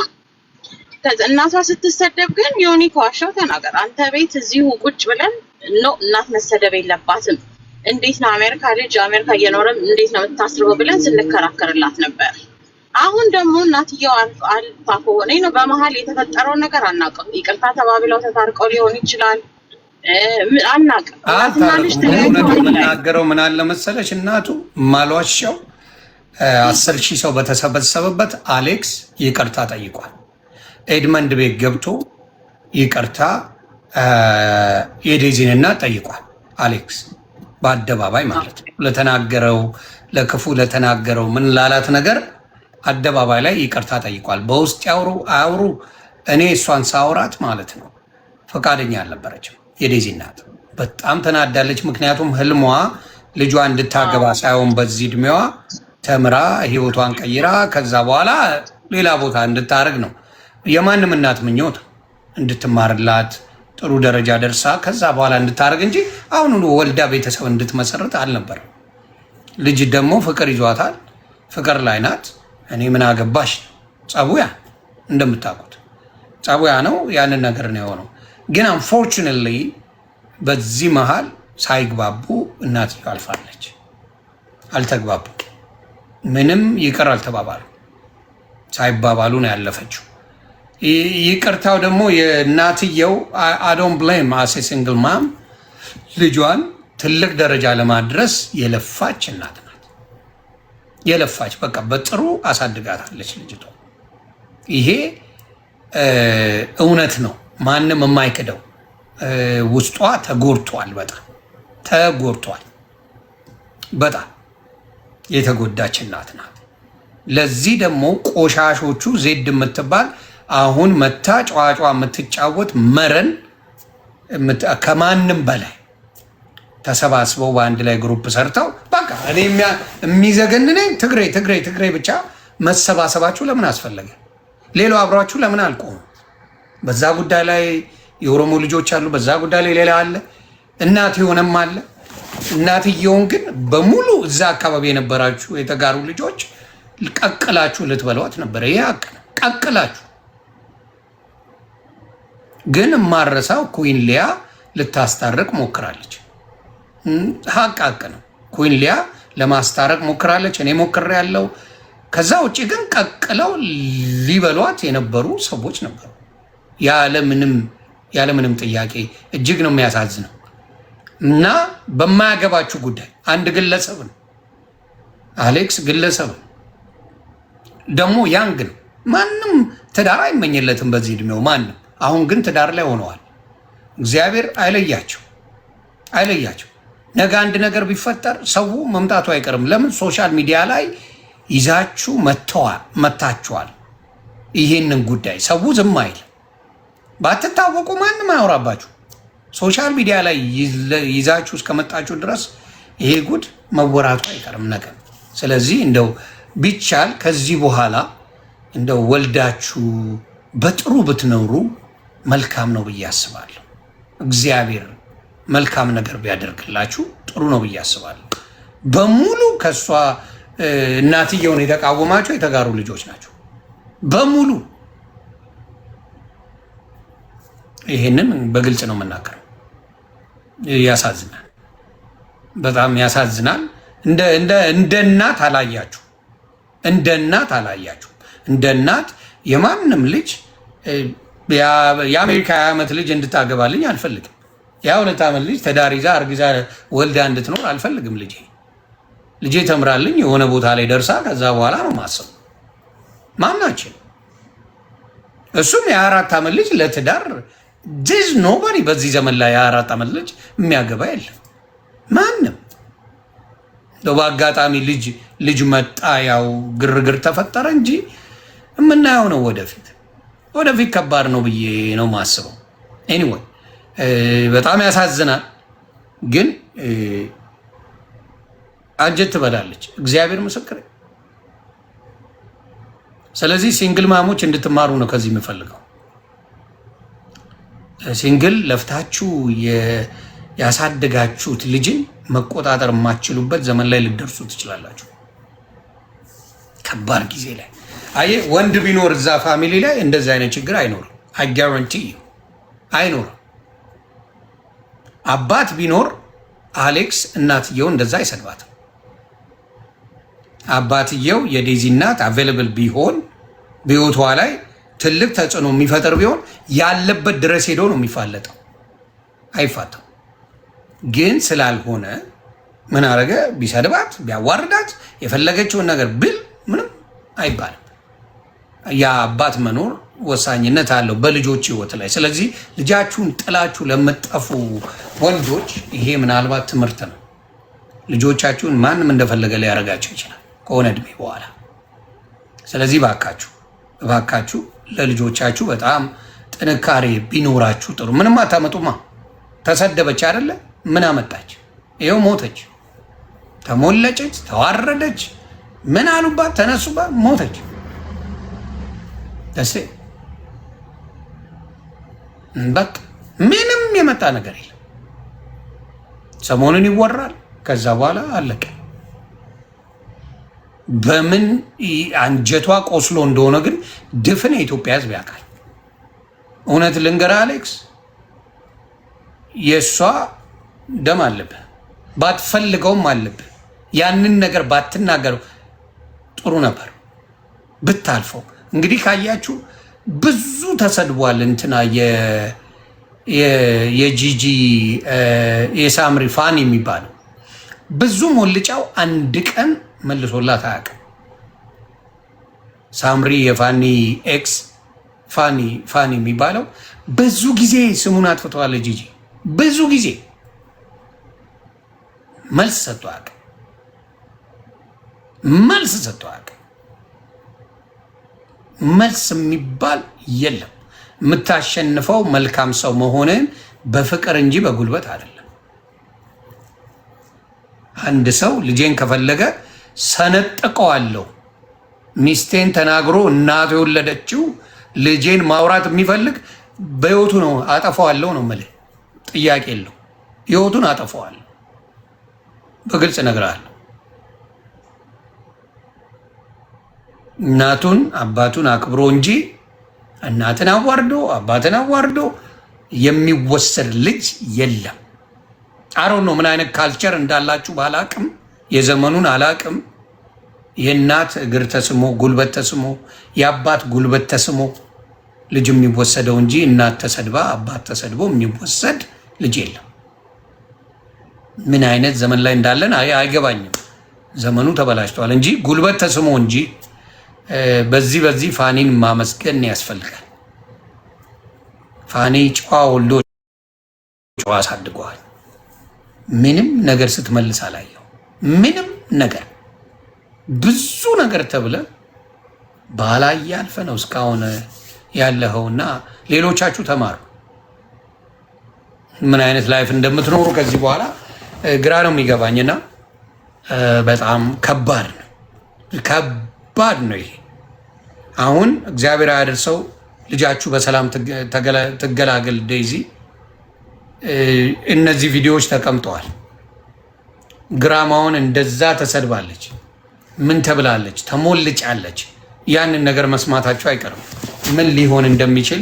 [SPEAKER 3] ከዛ እናቷ ስትሰደብ ግን ዮኒ ከዋሻው ተናገር አንተ ቤት እዚሁ ቁጭ ብለን ነው እናት መሰደብ የለባትም እንዴት ነው አሜሪካ ልጅ አሜሪካ እየኖረም እንዴት ነው የምታስርበው ብለን ስንከራከርላት ነበር። አሁን ደግሞ እናትየው አልፋ ከሆነ ነው በመሀል የተፈጠረው ነገር አናውቅም። ይቅርታ ተባብለው ተታርቀው ሊሆን ይችላል አናውቅም።
[SPEAKER 1] የምናገረው ምን አለ መሰለሽ እናቱ ማሏሻው 10,000 ሰው በተሰበሰበበት አሌክስ ይቅርታ ጠይቋል። ኤድመንድ ቤት ገብቶ ይቅርታ የዴዚን እናት ጠይቋል። አሌክስ በአደባባይ ማለት ነው ለተናገረው ለክፉ ለተናገረው ምን ላላት ነገር አደባባይ ላይ ይቅርታ ጠይቋል። በውስጥ ያውሩ አያውሩ እኔ እሷን ሳውራት ማለት ነው ፈቃደኛ አልነበረችም። የዴዚ እናት በጣም ተናዳለች። ምክንያቱም ህልሟ ልጇ እንድታገባ ሳይሆን በዚህ እድሜዋ ተምራ ህይወቷን ቀይራ ከዛ በኋላ ሌላ ቦታ እንድታረግ ነው የማንም እናት ምኞት እንድትማርላት ጥሩ ደረጃ ደርሳ ከዛ በኋላ እንድታረግ እንጂ አሁን ወልዳ ቤተሰብ እንድትመሰርት አልነበረም። ልጅ ደግሞ ፍቅር ይዟታል። ፍቅር ላይ ናት። እኔ ምን አገባሽ ጸቡያ እንደምታውቁት ጸቡያ ነው። ያንን ነገር ነው የሆነው። ግን አንፎርቹኔትሊ በዚህ መሃል ሳይግባቡ እናትየው አልፋለች። አልተግባቡ ምንም ይቅር አልተባባሉ ሳይባባሉ ነው ያለፈችው። ይቅርታው ደግሞ የእናትየው አዶን ብሌም አሴ ሲንግል ማም ልጇን ትልቅ ደረጃ ለማድረስ የለፋች እናት ናት። የለፋች በቃ በጥሩ አሳድጋታለች ልጅቷ። ይሄ እውነት ነው፣ ማንም የማይክደው ውስጧ ተጎድቷል፣ በጣም ተጎድቷል። በጣም የተጎዳች እናት ናት። ለዚህ ደግሞ ቆሻሾቹ ዜድ የምትባል አሁን መታ ጨዋጫ የምትጫወት መረን ከማንም በላይ ተሰባስበው በአንድ ላይ ግሩፕ ሰርተው በቃ እኔ የሚዘገንነኝ ትግሬ ብቻ መሰባሰባችሁ ለምን አስፈለገ? ሌላው አብሯችሁ ለምን አልቆሙ? በዛ ጉዳይ ላይ የኦሮሞ ልጆች አሉ፣ በዛ ጉዳይ ላይ ሌላ አለ፣ እናት የሆነም አለ። እናትየውን ግን በሙሉ እዛ አካባቢ የነበራችሁ የተጋሩ ልጆች ቀቅላችሁ ልትበሏት ነበረ። ይህ ሀቅ ነው። ቀቅላችሁ ግን የማረሳው ኩዊን ሊያ ልታስታርቅ ሞክራለች። ሀቅ ነው። ኩዊን ሊያ ለማስታረቅ ሞክራለች። እኔ ሞክሬ ያለው። ከዛ ውጭ ግን ቀቅለው ሊበሏት የነበሩ ሰዎች ነበሩ። ያለምንም ጥያቄ እጅግ ነው የሚያሳዝነው። እና በማያገባችሁ ጉዳይ አንድ ግለሰብ ነው አሌክስ፣ ግለሰብ ነው ደግሞ ያንግ ነው። ማንም ትዳር አይመኝለትም በዚህ እድሜው ማንም። አሁን ግን ትዳር ላይ ሆነዋል። እግዚአብሔር አይለያቸው። ነገ አንድ ነገር ቢፈጠር ሰው መምጣቱ አይቀርም። ለምን ሶሻል ሚዲያ ላይ ይዛችሁ መታችኋል። ይሄንን ጉዳይ ሰው ዝም አይል። ባትታወቁ ማንም አያወራባችሁ። ሶሻል ሚዲያ ላይ ይዛችሁ እስከመጣችሁ ድረስ ይሄ ጉድ መወራቱ አይቀርም ነገር። ስለዚህ እንደው ቢቻል ከዚህ በኋላ እንደው ወልዳችሁ በጥሩ ብትኖሩ መልካም ነው ብዬ አስባለሁ። እግዚአብሔር መልካም ነገር ቢያደርግላችሁ ጥሩ ነው ብዬ አስባለሁ። በሙሉ ከሷ እናትየውን የተቃወማቸው የተጋሩ ልጆች ናቸው በሙሉ። ይሄንን በግልጽ ነው የምናገረው። ያሳዝናል፣ በጣም ያሳዝናል። እንደ እናት አላያችሁ፣ እንደ እናት የማንም ልጅ የአሜሪካ 20 ዓመት ልጅ እንድታገባልኝ አልፈልግም። የ2 ዓመት ልጅ ተዳር ይዛ አርግዛ ወልዳ እንድትኖር አልፈልግም። ልጄ ተምራልኝ የሆነ ቦታ ላይ ደርሳ ከዛ በኋላ ነው ማሰብ ማናችን። እሱም የ4 ዓመት ልጅ ለትዳር ዲዝ ኖባዲ በዚህ ዘመን ላይ የ4 ዓመት ልጅ የሚያገባ የለም ማንም። በአጋጣሚ ልጅ መጣ፣ ያው ግርግር ተፈጠረ እንጂ የምናየው ነው። ወደፊት ከባድ ነው ብዬ ነው ማስበው። ኤኒዌይ በጣም ያሳዝናል፣ ግን አንጀት ትበላለች። እግዚአብሔር ምስክር። ስለዚህ ሲንግል ማሞች እንድትማሩ ነው ከዚህ የምፈልገው። ሲንግል ለፍታችሁ ያሳደጋችሁት ልጅን መቆጣጠር የማትችሉበት ዘመን ላይ ልደርሱ ትችላላችሁ። ከባድ ጊዜ ላይ ወንድ ቢኖር እዛ ፋሚሊ ላይ እንደዚህ አይነት ችግር አይኖርም። አይ ጋራንቲ አይኖርም። አባት ቢኖር አሌክስ እናትየው እንደዛ አይሰድባትም። አባትየው የዴዚ እናት አቬለብል ቢሆን በህይወቷ ላይ ትልቅ ተጽዕኖ የሚፈጠር ቢሆን ያለበት ድረስ ሄዶ ነው የሚፋለጠው፣ አይፋታም። ግን ስላልሆነ ምን አረገ? ቢሰድባት ቢያዋርዳት የፈለገችውን ነገር ብል ምንም አይባልም። የአባት መኖር ወሳኝነት አለው በልጆች ህይወት ላይ። ስለዚህ ልጃችሁን ጥላችሁ ለምትጠፉ ወንዶች ይሄ ምናልባት ትምህርት ነው። ልጆቻችሁን ማንም እንደፈለገ ሊያደርጋቸው ይችላል ከሆነ እድሜ በኋላ። ስለዚህ እባካችሁ ለልጆቻችሁ በጣም ጥንካሬ ቢኖራችሁ ጥሩ። ምንም አታመጡማ። ተሰደበች አይደለ? ምን አመጣች? ይኸው ሞተች፣ ተሞለጨች፣ ተዋረደች፣ ምን አሉባት፣ ተነሱባት፣ ሞተች። ደሴ በቃ ምንም የመጣ ነገር የለም። ሰሞኑን ይወራል፣ ከዛ በኋላ አለቀ። በምን አንጀቷ ቆስሎ እንደሆነ ግን ድፍን የኢትዮጵያ ሕዝብ ያውቃል። እውነት ልንገርህ አሌክስ፣ የእሷ ደም አለብህ፣ ባትፈልገውም አለብህ። ያንን ነገር ባትናገረው ጥሩ ነበር ብታልፈው። እንግዲህ ካያችሁ ብዙ ተሰድቧል። እንትና የጂጂ የሳምሪ ፋኒ የሚባለው ብዙ ሞልጫው አንድ ቀን መልሶላት አያውቅም። ሳምሪ የፋኒ ኤክስ ፋኒ የሚባለው ብዙ ጊዜ ስሙን አጥፍተዋል ጂጂ ብዙ ጊዜ መልስ ሰጥቶ አያውቅም። መልስ ሰጥቶ አያውቅም። መልስ የሚባል የለም። የምታሸንፈው መልካም ሰው መሆንን በፍቅር እንጂ በጉልበት አይደለም። አንድ ሰው ልጄን ከፈለገ ሰነጥቀዋለሁ። ሚስቴን ተናግሮ እናቱ የወለደችው ልጄን ማውራት የሚፈልግ በህይወቱ ነው አጠፋዋለሁ ነው የምልህ። ጥያቄ የለው። ህይወቱን አጠፋዋለሁ። በግልጽ እነግርሃለሁ። እናቱን አባቱን አክብሮ እንጂ እናትን አዋርዶ አባትን አዋርዶ የሚወሰድ ልጅ የለም። አሮን ነው ምን አይነት ካልቸር እንዳላችሁ ባላቅም፣ የዘመኑን አላቅም። የእናት እግር ተስሞ ጉልበት ተስሞ የአባት ጉልበት ተስሞ ልጅ የሚወሰደው እንጂ እናት ተሰድባ አባት ተሰድቦ የሚወሰድ ልጅ የለም። ምን አይነት ዘመን ላይ እንዳለን አይገባኝም። ዘመኑ ተበላሽቷል እንጂ ጉልበት ተስሞ እንጂ በዚህ ፋኒን ማመስገን ያስፈልጋል። ፋኒ ጨዋ ወልዶ ጨዋ አሳድገዋል። ምንም ነገር ስትመልስ አላየው። ምንም ነገር ብዙ ነገር ተብለ ባላየ አልፈ ነው እስካሁን ያለኸውና ሌሎቻችሁ ተማሩ። ምን አይነት ላይፍ እንደምትኖሩ ከዚህ በኋላ ግራ ነው የሚገባኝና በጣም ከባድ ነው። ከባድ ነው ይሄ። አሁን እግዚአብሔር ያደርሰው ልጃችሁ በሰላም ትገላገል። ዴይዚ እነዚህ ቪዲዮዎች ተቀምጠዋል። ግራማውን እንደዛ ተሰድባለች፣ ምን ተብላለች፣ ተሞልጫለች። ያንን ነገር መስማታቸው አይቀርም። ምን ሊሆን እንደሚችል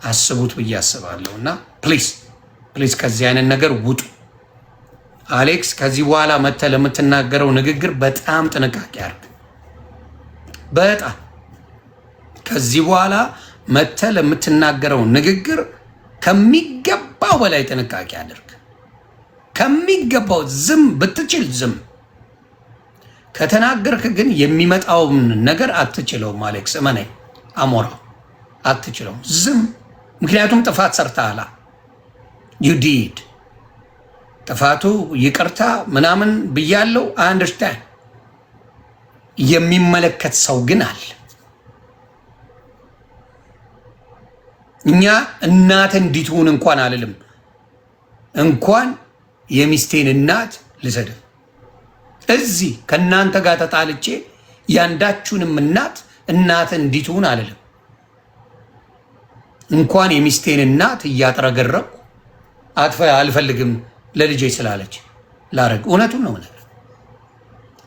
[SPEAKER 1] አስቡት ብዬ አስባለሁ። እና ፕሊዝ ከዚህ አይነት ነገር ውጡ። አሌክስ ከዚህ በኋላ መተህ ለምትናገረው ንግግር በጣም ጥንቃቄ አድርግ። በጣም ከዚህ በኋላ መተህ ለምትናገረው ንግግር ከሚገባው በላይ ጥንቃቄ አድርግ። ከሚገባው ዝም ብትችል ዝም ከተናገርክ ግን የሚመጣውን ነገር አትችለውም። አሌክስ እመነኝ፣ አሞራው አትችለውም። ዝም። ምክንያቱም ጥፋት ሰርተሃል። ዩ ዲድ ጥፋቱ ይቅርታ ምናምን ብያለው። አንደርስታንድ። የሚመለከት ሰው ግን አለ። እኛ እናት እንዲትሁን እንኳን አልልም፣ እንኳን የሚስቴን እናት ልሰድብ። እዚህ ከእናንተ ጋር ተጣልቼ ያንዳችሁንም እናት እንዲትሁን አልልም። እንኳን የሚስቴን እናት እያጥረገረኩ አጥፋ አልፈልግም ለልጄ ስላለች ላረግ። እውነቱን ነው ነገር።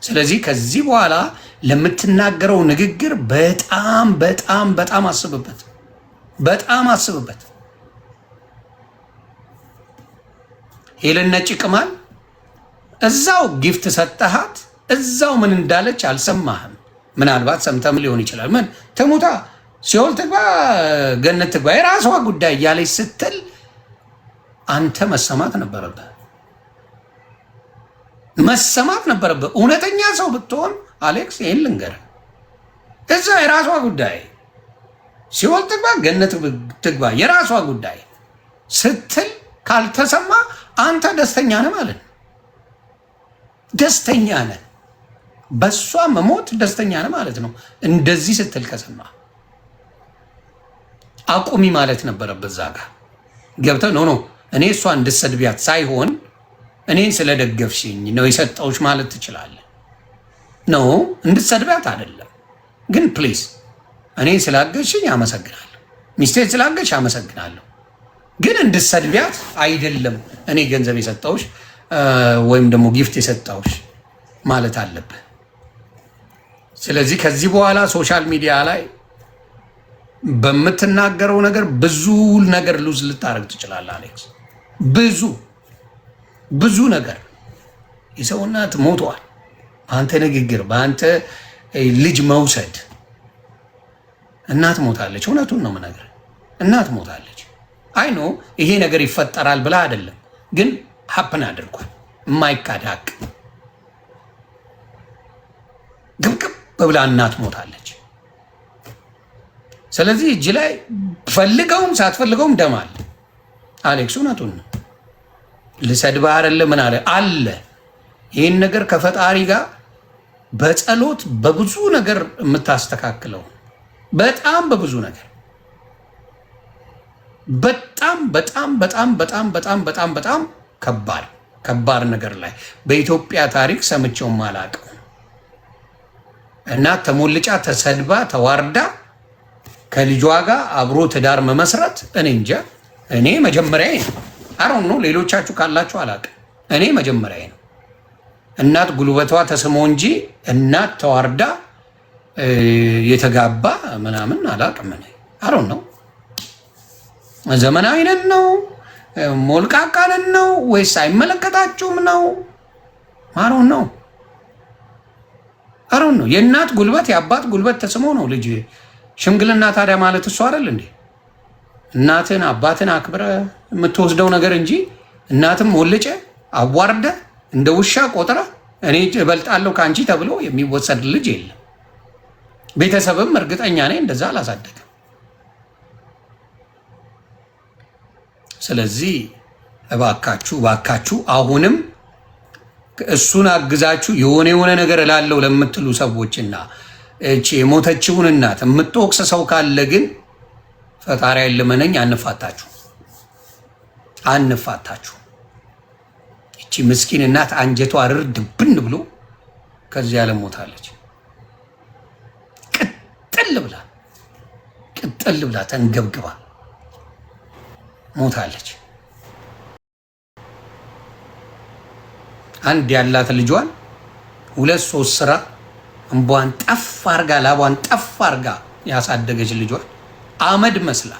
[SPEAKER 1] ስለዚህ ከዚህ በኋላ ለምትናገረው ንግግር በጣም በጣም በጣም አስብበት። በጣም አስብበት። ሄለን ነጭ ቅማል እዛው ጊፍት ሰጠሃት፣ እዛው ምን እንዳለች አልሰማህም። ምናልባት ሰምተም ሊሆን ይችላል። ምን ትሙታ፣ ሲኦል ትግባ፣ ገነት ትግባ፣ የራሷ ጉዳይ እያለች ስትል አንተ መሰማት ነበረብህ። መሰማት ነበረብህ። እውነተኛ ሰው ብትሆን አሌክስ ይህን ልንገርህ፣ እዛ የራሷ ጉዳይ፣ ሲኦል ትግባ፣ ገነት ትግባ፣ የራሷ ጉዳይ ስትል ካልተሰማ አንተ ደስተኛ ነህ ማለት ነው። ደስተኛ ነህ፣ በሷ መሞት ደስተኛ ነህ ማለት ነው። እንደዚህ ስትል ከሰማ አቁሚ ማለት ነበረበት። እዛ ጋር ገብተህ ኖ እኔ እሷ እንድትሰድቢያት ሳይሆን እኔን ስለደገፍሽኝ ነው የሰጠውሽ ማለት ትችላለህ። ኖ እንድትሰድቢያት አይደለም፣ ግን ፕሊዝ እኔን ስላገዝሽኝ አመሰግናለሁ፣ ሚስቴን ስላገዝሽ አመሰግናለሁ፣ ግን እንድትሰድቢያት አይደለም እኔ ገንዘብ የሰጠውሽ ወይም ደግሞ ጊፍት የሰጠውሽ ማለት አለብህ። ስለዚህ ከዚህ በኋላ ሶሻል ሚዲያ ላይ በምትናገረው ነገር ብዙ ነገር ሉዝ ልታደርግ ትችላለህ አሌክስ። ብዙ ነገር የሰው እናት ሞቷል በአንተ ንግግር፣ በአንተ ልጅ መውሰድ። እናት ሞታለች። እውነቱን ነው የምነግርህ፣ እናት ሞታለች። አይ ኖ ይሄ ነገር ይፈጠራል ብላ አይደለም፣ ግን ሀፕን አድርጓል። የማይካድ ሀቅ። ግብግብ ብላ እናት ሞታለች። ስለዚህ እጅ ላይ ፈልገውም ሳትፈልገውም ደም አለ። አሌክስ እውነቱን ነው። ልሰድብህ አይደለም ምን አለ ይህን ነገር ከፈጣሪ ጋር በጸሎት በብዙ ነገር የምታስተካክለው በጣም በብዙ ነገር በጣም በጣም በጣም በጣም በጣም በጣም በጣም ከባድ ነገር ላይ በኢትዮጵያ ታሪክ ሰምቼውም አላውቅም። እና ተሞልጫ ተሰድባ ተዋርዳ ከልጇ ጋር አብሮ ትዳር መመስረት እኔ እንጃ። እኔ መጀመሪያ ነው አሁን ነው። ሌሎቻችሁ ካላችሁ አላውቅም። እኔ መጀመሪያ ነው። እናት ጉልበቷ ተስሞ እንጂ እናት ተዋርዳ የተጋባ ምናምን አላውቅም። እኔ አሁን ነው ዘመናዊ ነን ነው ሞልቃቃ ነን ነው ወይስ አይመለከታችሁም ነው? አሁን ነው የእናት ጉልበት የአባት ጉልበት ተስሞ ነው ልጅ ሽምግልና። ታዲያ ማለት እሱ አይደል እንዴ? እናትን አባትን አክብረ የምትወስደው ነገር እንጂ እናትም ወልጨ አዋርደ እንደ ውሻ ቆጥረ እኔ እበልጣለሁ ከአንቺ ተብሎ የሚወሰድ ልጅ የለም። ቤተሰብም እርግጠኛ ነኝ እንደዛ አላሳደገም። ስለዚህ እባካችሁ አሁንም እሱን አግዛችሁ የሆነ ነገር እላለሁ ለምትሉ ሰዎችና እቺ የሞተችውን እናት የምትወቅስ ሰው ካለ ግን ፈጣሪ አይልመነኝ፣ አንፋታችሁ። እቺ ምስኪን እናት አንጀቷ ርር ድብን ብሎ ከዚህ ዓለም ሞታለች። ቅጥል ብላ ተንገብግባ ሞታለች። አንድ ያላት ልጇን 2-3 ስራ እንቧን ጠፍ አርጋ ላቧን ጠፍ አርጋ ያሳደገች ልጇን አመድ መስላ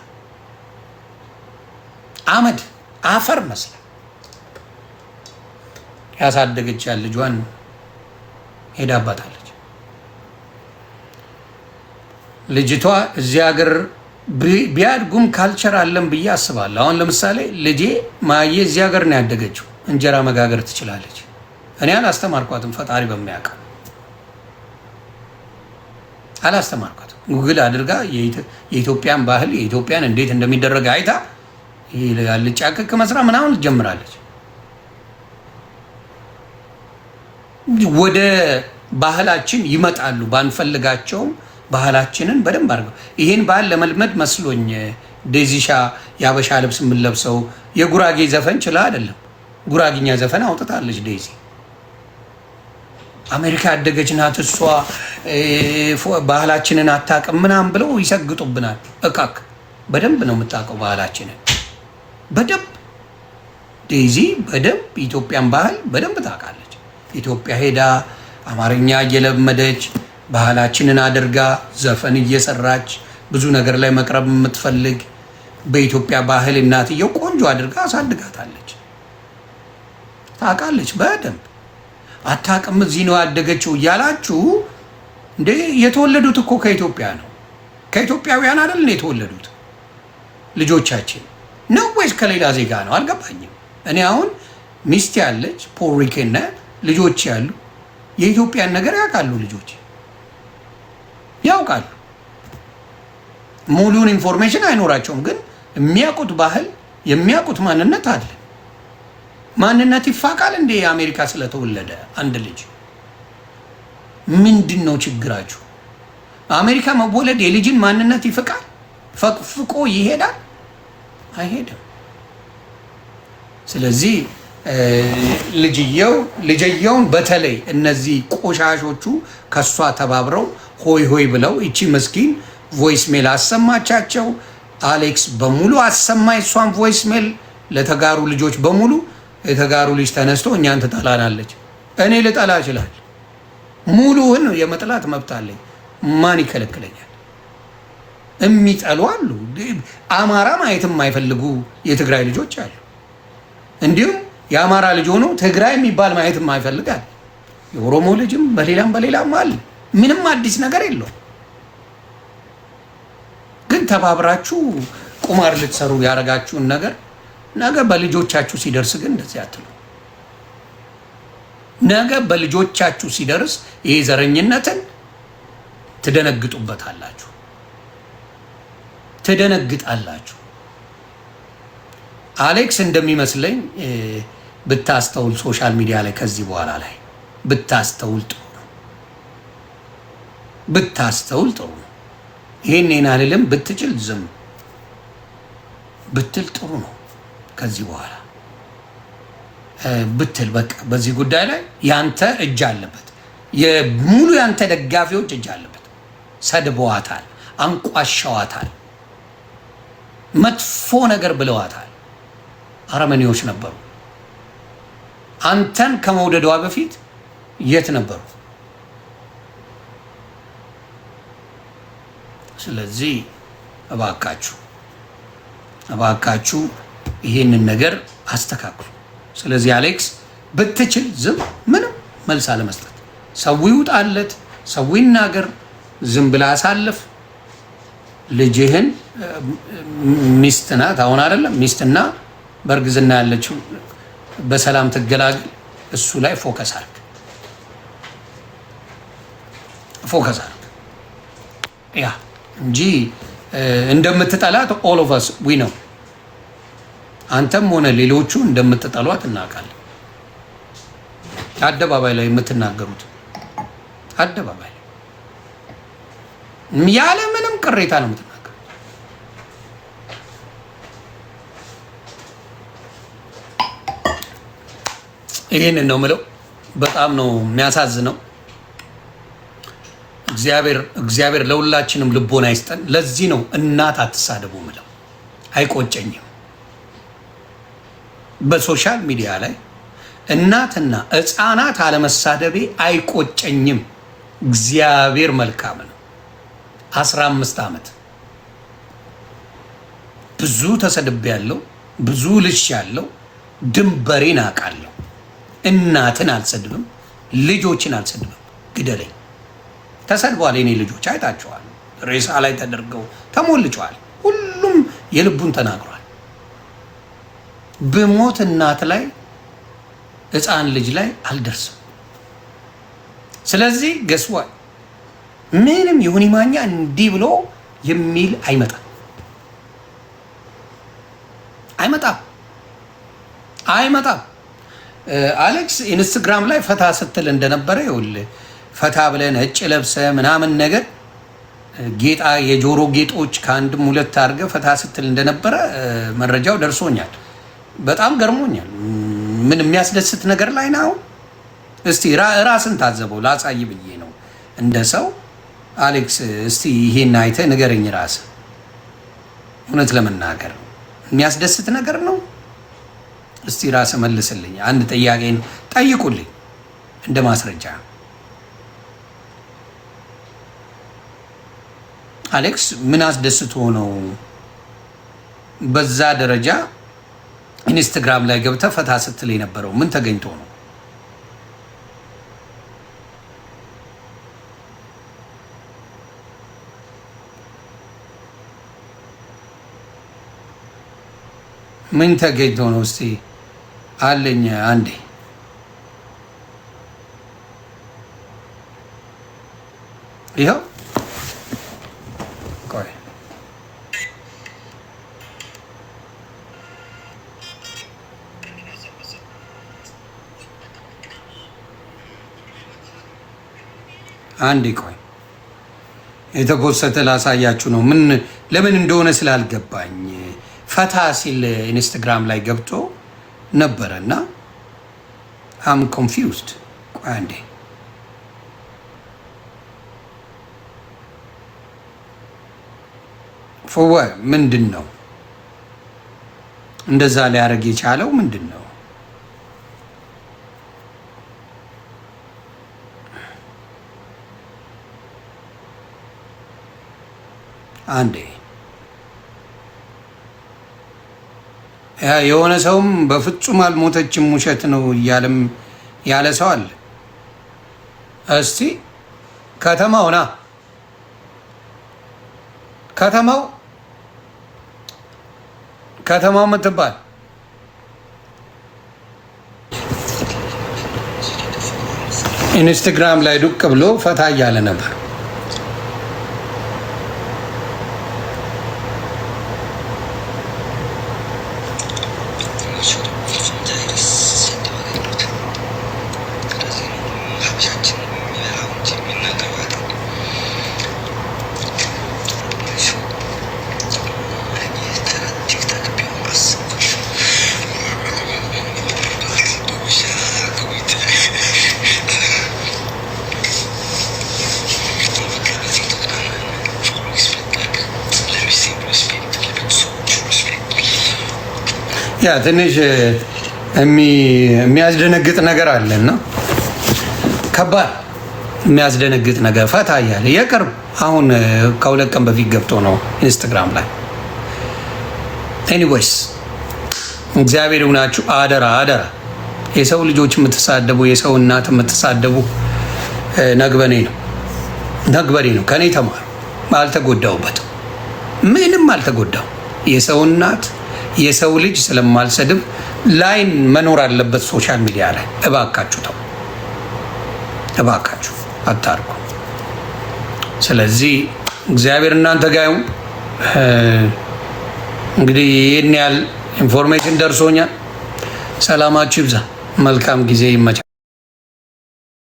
[SPEAKER 1] አፈር መስላ ያሳደገች ልጇን ሄዳባታለች። ልጅቷ እዚህ ሀገር ቢያድጉም ካልቸር አለን ብዬ አስባለሁ። አሁን ለምሳሌ ልጄ ማየ እዚህ ሀገር ነው ያደገችው። እንጀራ መጋገር ትችላለች። እኔ አላስተማርኳትም፣ ፈጣሪ በሚያውቀው አላስተማርኳትም። ጉግል አድርጋ የኢትዮጵያን ባህል የኢትዮጵያን እንዴት እንደሚደረግ አይታ ያልጫ ክክ መስራ ምናምን ትጀምራለች። ወደ ባህላችን ይመጣሉ ባንፈልጋቸውም ባህላችንን በደንብ አድርገው ይህን ባህል ለመልመድ መስሎኝ ዴዚሻ የአበሻ ልብስ የምንለብሰው የጉራጌ ዘፈን ችላ አይደለም፣ ጉራጌኛ ዘፈን አውጥታለች ዴዚ። አሜሪካ ያደገች ናት እሷ ባህላችንን አታውቅም ምናምን ብለው ይሰግጡብናል። እቃክ በደንብ ነው የምታውቀው ባህላችንን በደንብ ዴዚ በደንብ ኢትዮጵያን ባህል በደንብ ታውቃለች። ኢትዮጵያ ሄዳ አማርኛ እየለመደች ባህላችንን አድርጋ ዘፈን እየሰራች ብዙ ነገር ላይ መቅረብ የምትፈልግ በኢትዮጵያ ባህል እናትየው ቆንጆ አድርጋ አሳድጋታለች። ታውቃለች በደንብ። አታውቅም እዚህ ነው ያደገችው እያላችሁ እንዴ! የተወለዱት እኮ ከኢትዮጵያ ነው። ከኢትዮጵያውያን አይደል ነው የተወለዱት ልጆቻችን ነው ወይስ ከሌላ ዜጋ ነው? አልገባኝም። እኔ አሁን ሚስት ያለች ፖሪኬና ልጆች ያሉ የኢትዮጵያን ነገር ያውቃሉ። ልጆች ያውቃሉ። ሙሉን ኢንፎርሜሽን አይኖራቸውም፣ ግን የሚያውቁት ባህል የሚያውቁት ማንነት አለ። ማንነት ይፋቃል እንዴ? የአሜሪካ ስለተወለደ አንድ ልጅ ምንድን ነው ችግራችሁ? አሜሪካ መወለድ የልጅን ማንነት ይፍቃል? ፈቅፍቆ ይሄዳል? አይሄድም። ስለዚህ ልጅየውን በተለይ እነዚህ ቆሻሾቹ ከሷ ተባብረው ሆይ ብለው እቺ መስኪን ቮይስ ሜል አሰማቻቸው። አሌክስ በሙሉ አሰማይ እሷን ቮይስ ሜል ለተጋሩ ልጆች በሙሉ። የተጋሩ ልጅ ተነስቶ እኛን ትጠላናለች። እኔ ልጠላ ይችላል። ሙሉውን የመጥላት መብት አለኝ። ማን ይከለክለኛል? የሚጠሉ አሉ። አማራ ማየት የማይፈልጉ የትግራይ ልጆች አሉ። እንዲሁም የአማራ ልጅ ሆኖ ትግራይ የሚባል ማየት የማይፈልጋል። የኦሮሞ ልጅም በሌላም አለ። ምንም አዲስ ነገር የለው። ግን ተባብራችሁ ቁማር ልትሰሩ ያደረጋችሁን ነገር ነገ በልጆቻችሁ ሲደርስ ግን እንደዚህ አትሉ። ነገ በልጆቻችሁ ሲደርስ ይሄ ዘረኝነትን ትደነግጡበታላችሁ። አሌክስ እንደሚመስለኝ ብታስተውል ሶሻል ሚዲያ ላይ ከዚህ በኋላ ላይ ብታስተውል ጥሩ ነው። ብታስተውል ጥሩ ነው። ይሄን አልልም። ብትችል ዝም ብትል ጥሩ ነው። ከዚህ በኋላ ብትል በቃ በዚህ ጉዳይ ላይ ያንተ እጅ አለበት። የሙሉ ያንተ ደጋፊዎች እጅ አለበት። ሰድበዋታል፣ አንቋሻዋታል፣ መጥፎ ነገር ብለዋታል። አረመኔዎች ነበሩ። አንተን ከመውደዷ በፊት የት ነበሩ? ስለዚህ እባካችሁ ይሄንን ነገር አስተካክሉ። ስለዚህ አሌክስ ብትችል ዝም፣ ምንም መልስ አለመስጠት። ሰው ይውጣለት፣ ሰው ይናገር፣ ዝም ብላ አሳልፍ። ልጅህን ሚስት ናት አሁን አይደለም ሚስትና በእርግዝና ያለችው በሰላም ትገላገል። እሱ ላይ ፎከስ አድርግ ያ እንጂ እንደምትጠላት ኦል ኦፍ አስ ዊ ነው። አንተም ሆነ ሌሎቹ እንደምትጠሏት እናውቃለን። አደባባይ ላይ የምትናገሩት አደባባይ ያለ ምንም ቅሬታ ነው የምትናገሩት። ይሄንን ነው የምለው። በጣም ነው የሚያሳዝነው። እግዚአብሔር ለሁላችንም ልቦና ይስጠን። ለዚህ ነው እናት አትሳደቡ ምለው። አይቆጨኝም። በሶሻል ሚዲያ ላይ እናትና ሕፃናት አለመሳደቤ አይቆጨኝም። እግዚአብሔር መልካም ነው። 15 ዓመት ብዙ ተሰድቤ ያለው ብዙ ልሽ ያለው ድንበሬን አውቃለሁ። እናትን አልሰድብም፣ ልጆችን አልሰድብም። ግደለኝ። ተሰድቧል። የኔ ልጆች አይታቸዋል። ሬሳ ላይ ተደርገው ተሞልጨዋል። ሁሉም የልቡን ተናግሯል። ብሞት እናት ላይ ሕፃን ልጅ ላይ አልደርስም። ስለዚህ ገስዋ ምንም ይሁን ማኛ እንዲህ ብሎ የሚል አይመጣም። አሌክስ ኢንስታግራም ላይ ፈታ ስትል እንደነበረ ይኸውልህ፣ ፈታ ብለህ ነጭ ለብሰህ ምናምን ነገር ጌጣ የጆሮ ጌጦች ከአንድም ሁለት አድርገህ ፈታ ስትል እንደነበረ መረጃው ደርሶኛል። በጣም ገርሞኛል። ምን የሚያስደስት ነገር ላይ ነው? እስቲ ራስን ታዘበው። ላሳይ ብዬ ነው እንደ ሰው። አሌክስ እስቲ ይሄን አይተህ ንገረኝ ራስህ። እውነት ለመናገር የሚያስደስት ነገር ነው? እስቲ ራስህ መልስልኝ። አንድ ጥያቄን ጠይቁልኝ እንደ ማስረጃ። አሌክስ ምን አስደስቶ ነው በዛ ደረጃ ኢንስታግራም ላይ ገብተህ ፈታ ስትል የነበረው? ምን ተገኝቶ ነው? ምን ተገኝቶ ነው? እስቲ አለኝ አንዴ ይኸው ቆይ አንዴ ቆይ የተፖሰተ ላሳያችሁ ነው። ምን ለምን እንደሆነ ስላልገባኝ ፈታ ሲል ኢንስታግራም ላይ ገብቶ ነበረ እና አም ኮንፊውዝድ። ቆይ አንዴ ፎወ ምንድን ነው እንደዛ ሊያደርግ የቻለው? ምንድን ነው? አንዴ የሆነ ሰውም በፍጹም አልሞተችም ውሸት ነው እያለም ያለ ሰው አለ። እስቲ ከተማው ና ከተማው የምትባል ኢንስታግራም ላይ ዱቅ ብሎ ፈታ እያለ ነበር። ያ ትንሽ የሚያስደነግጥ ነገር አለና ከባድ የሚያስደነግጥ ነገር ፈታ እያለ የቅርብ አሁን ከ2 ቀን በፊት ገብቶ ነው ኢንስታግራም ላይ። ኤኒዌይስ እግዚአብሔር ይሁናችሁ። አደራ አደራ የሰው ልጆች የምትሳደቡ የሰው እናት የምትሳደቡ ነግበኔ ነው። ከኔ ተማሩ። አልተጎዳውበትም፣ ምንም አልተጎዳው። የሰው እናት የሰው ልጅ ስለማልሰድብ ላይን መኖር አለበት ሶሻል ሚዲያ ላይ። እባካችሁ ተው፣ እባካችሁ አታርጉ። ስለዚህ እግዚአብሔር እናንተ ጋር ይሁን። እንግዲህ ይህን ያህል ኢንፎርሜሽን ደርሶኛል። ሰላማችሁ ይብዛ። መልካም ጊዜ ይመቻል።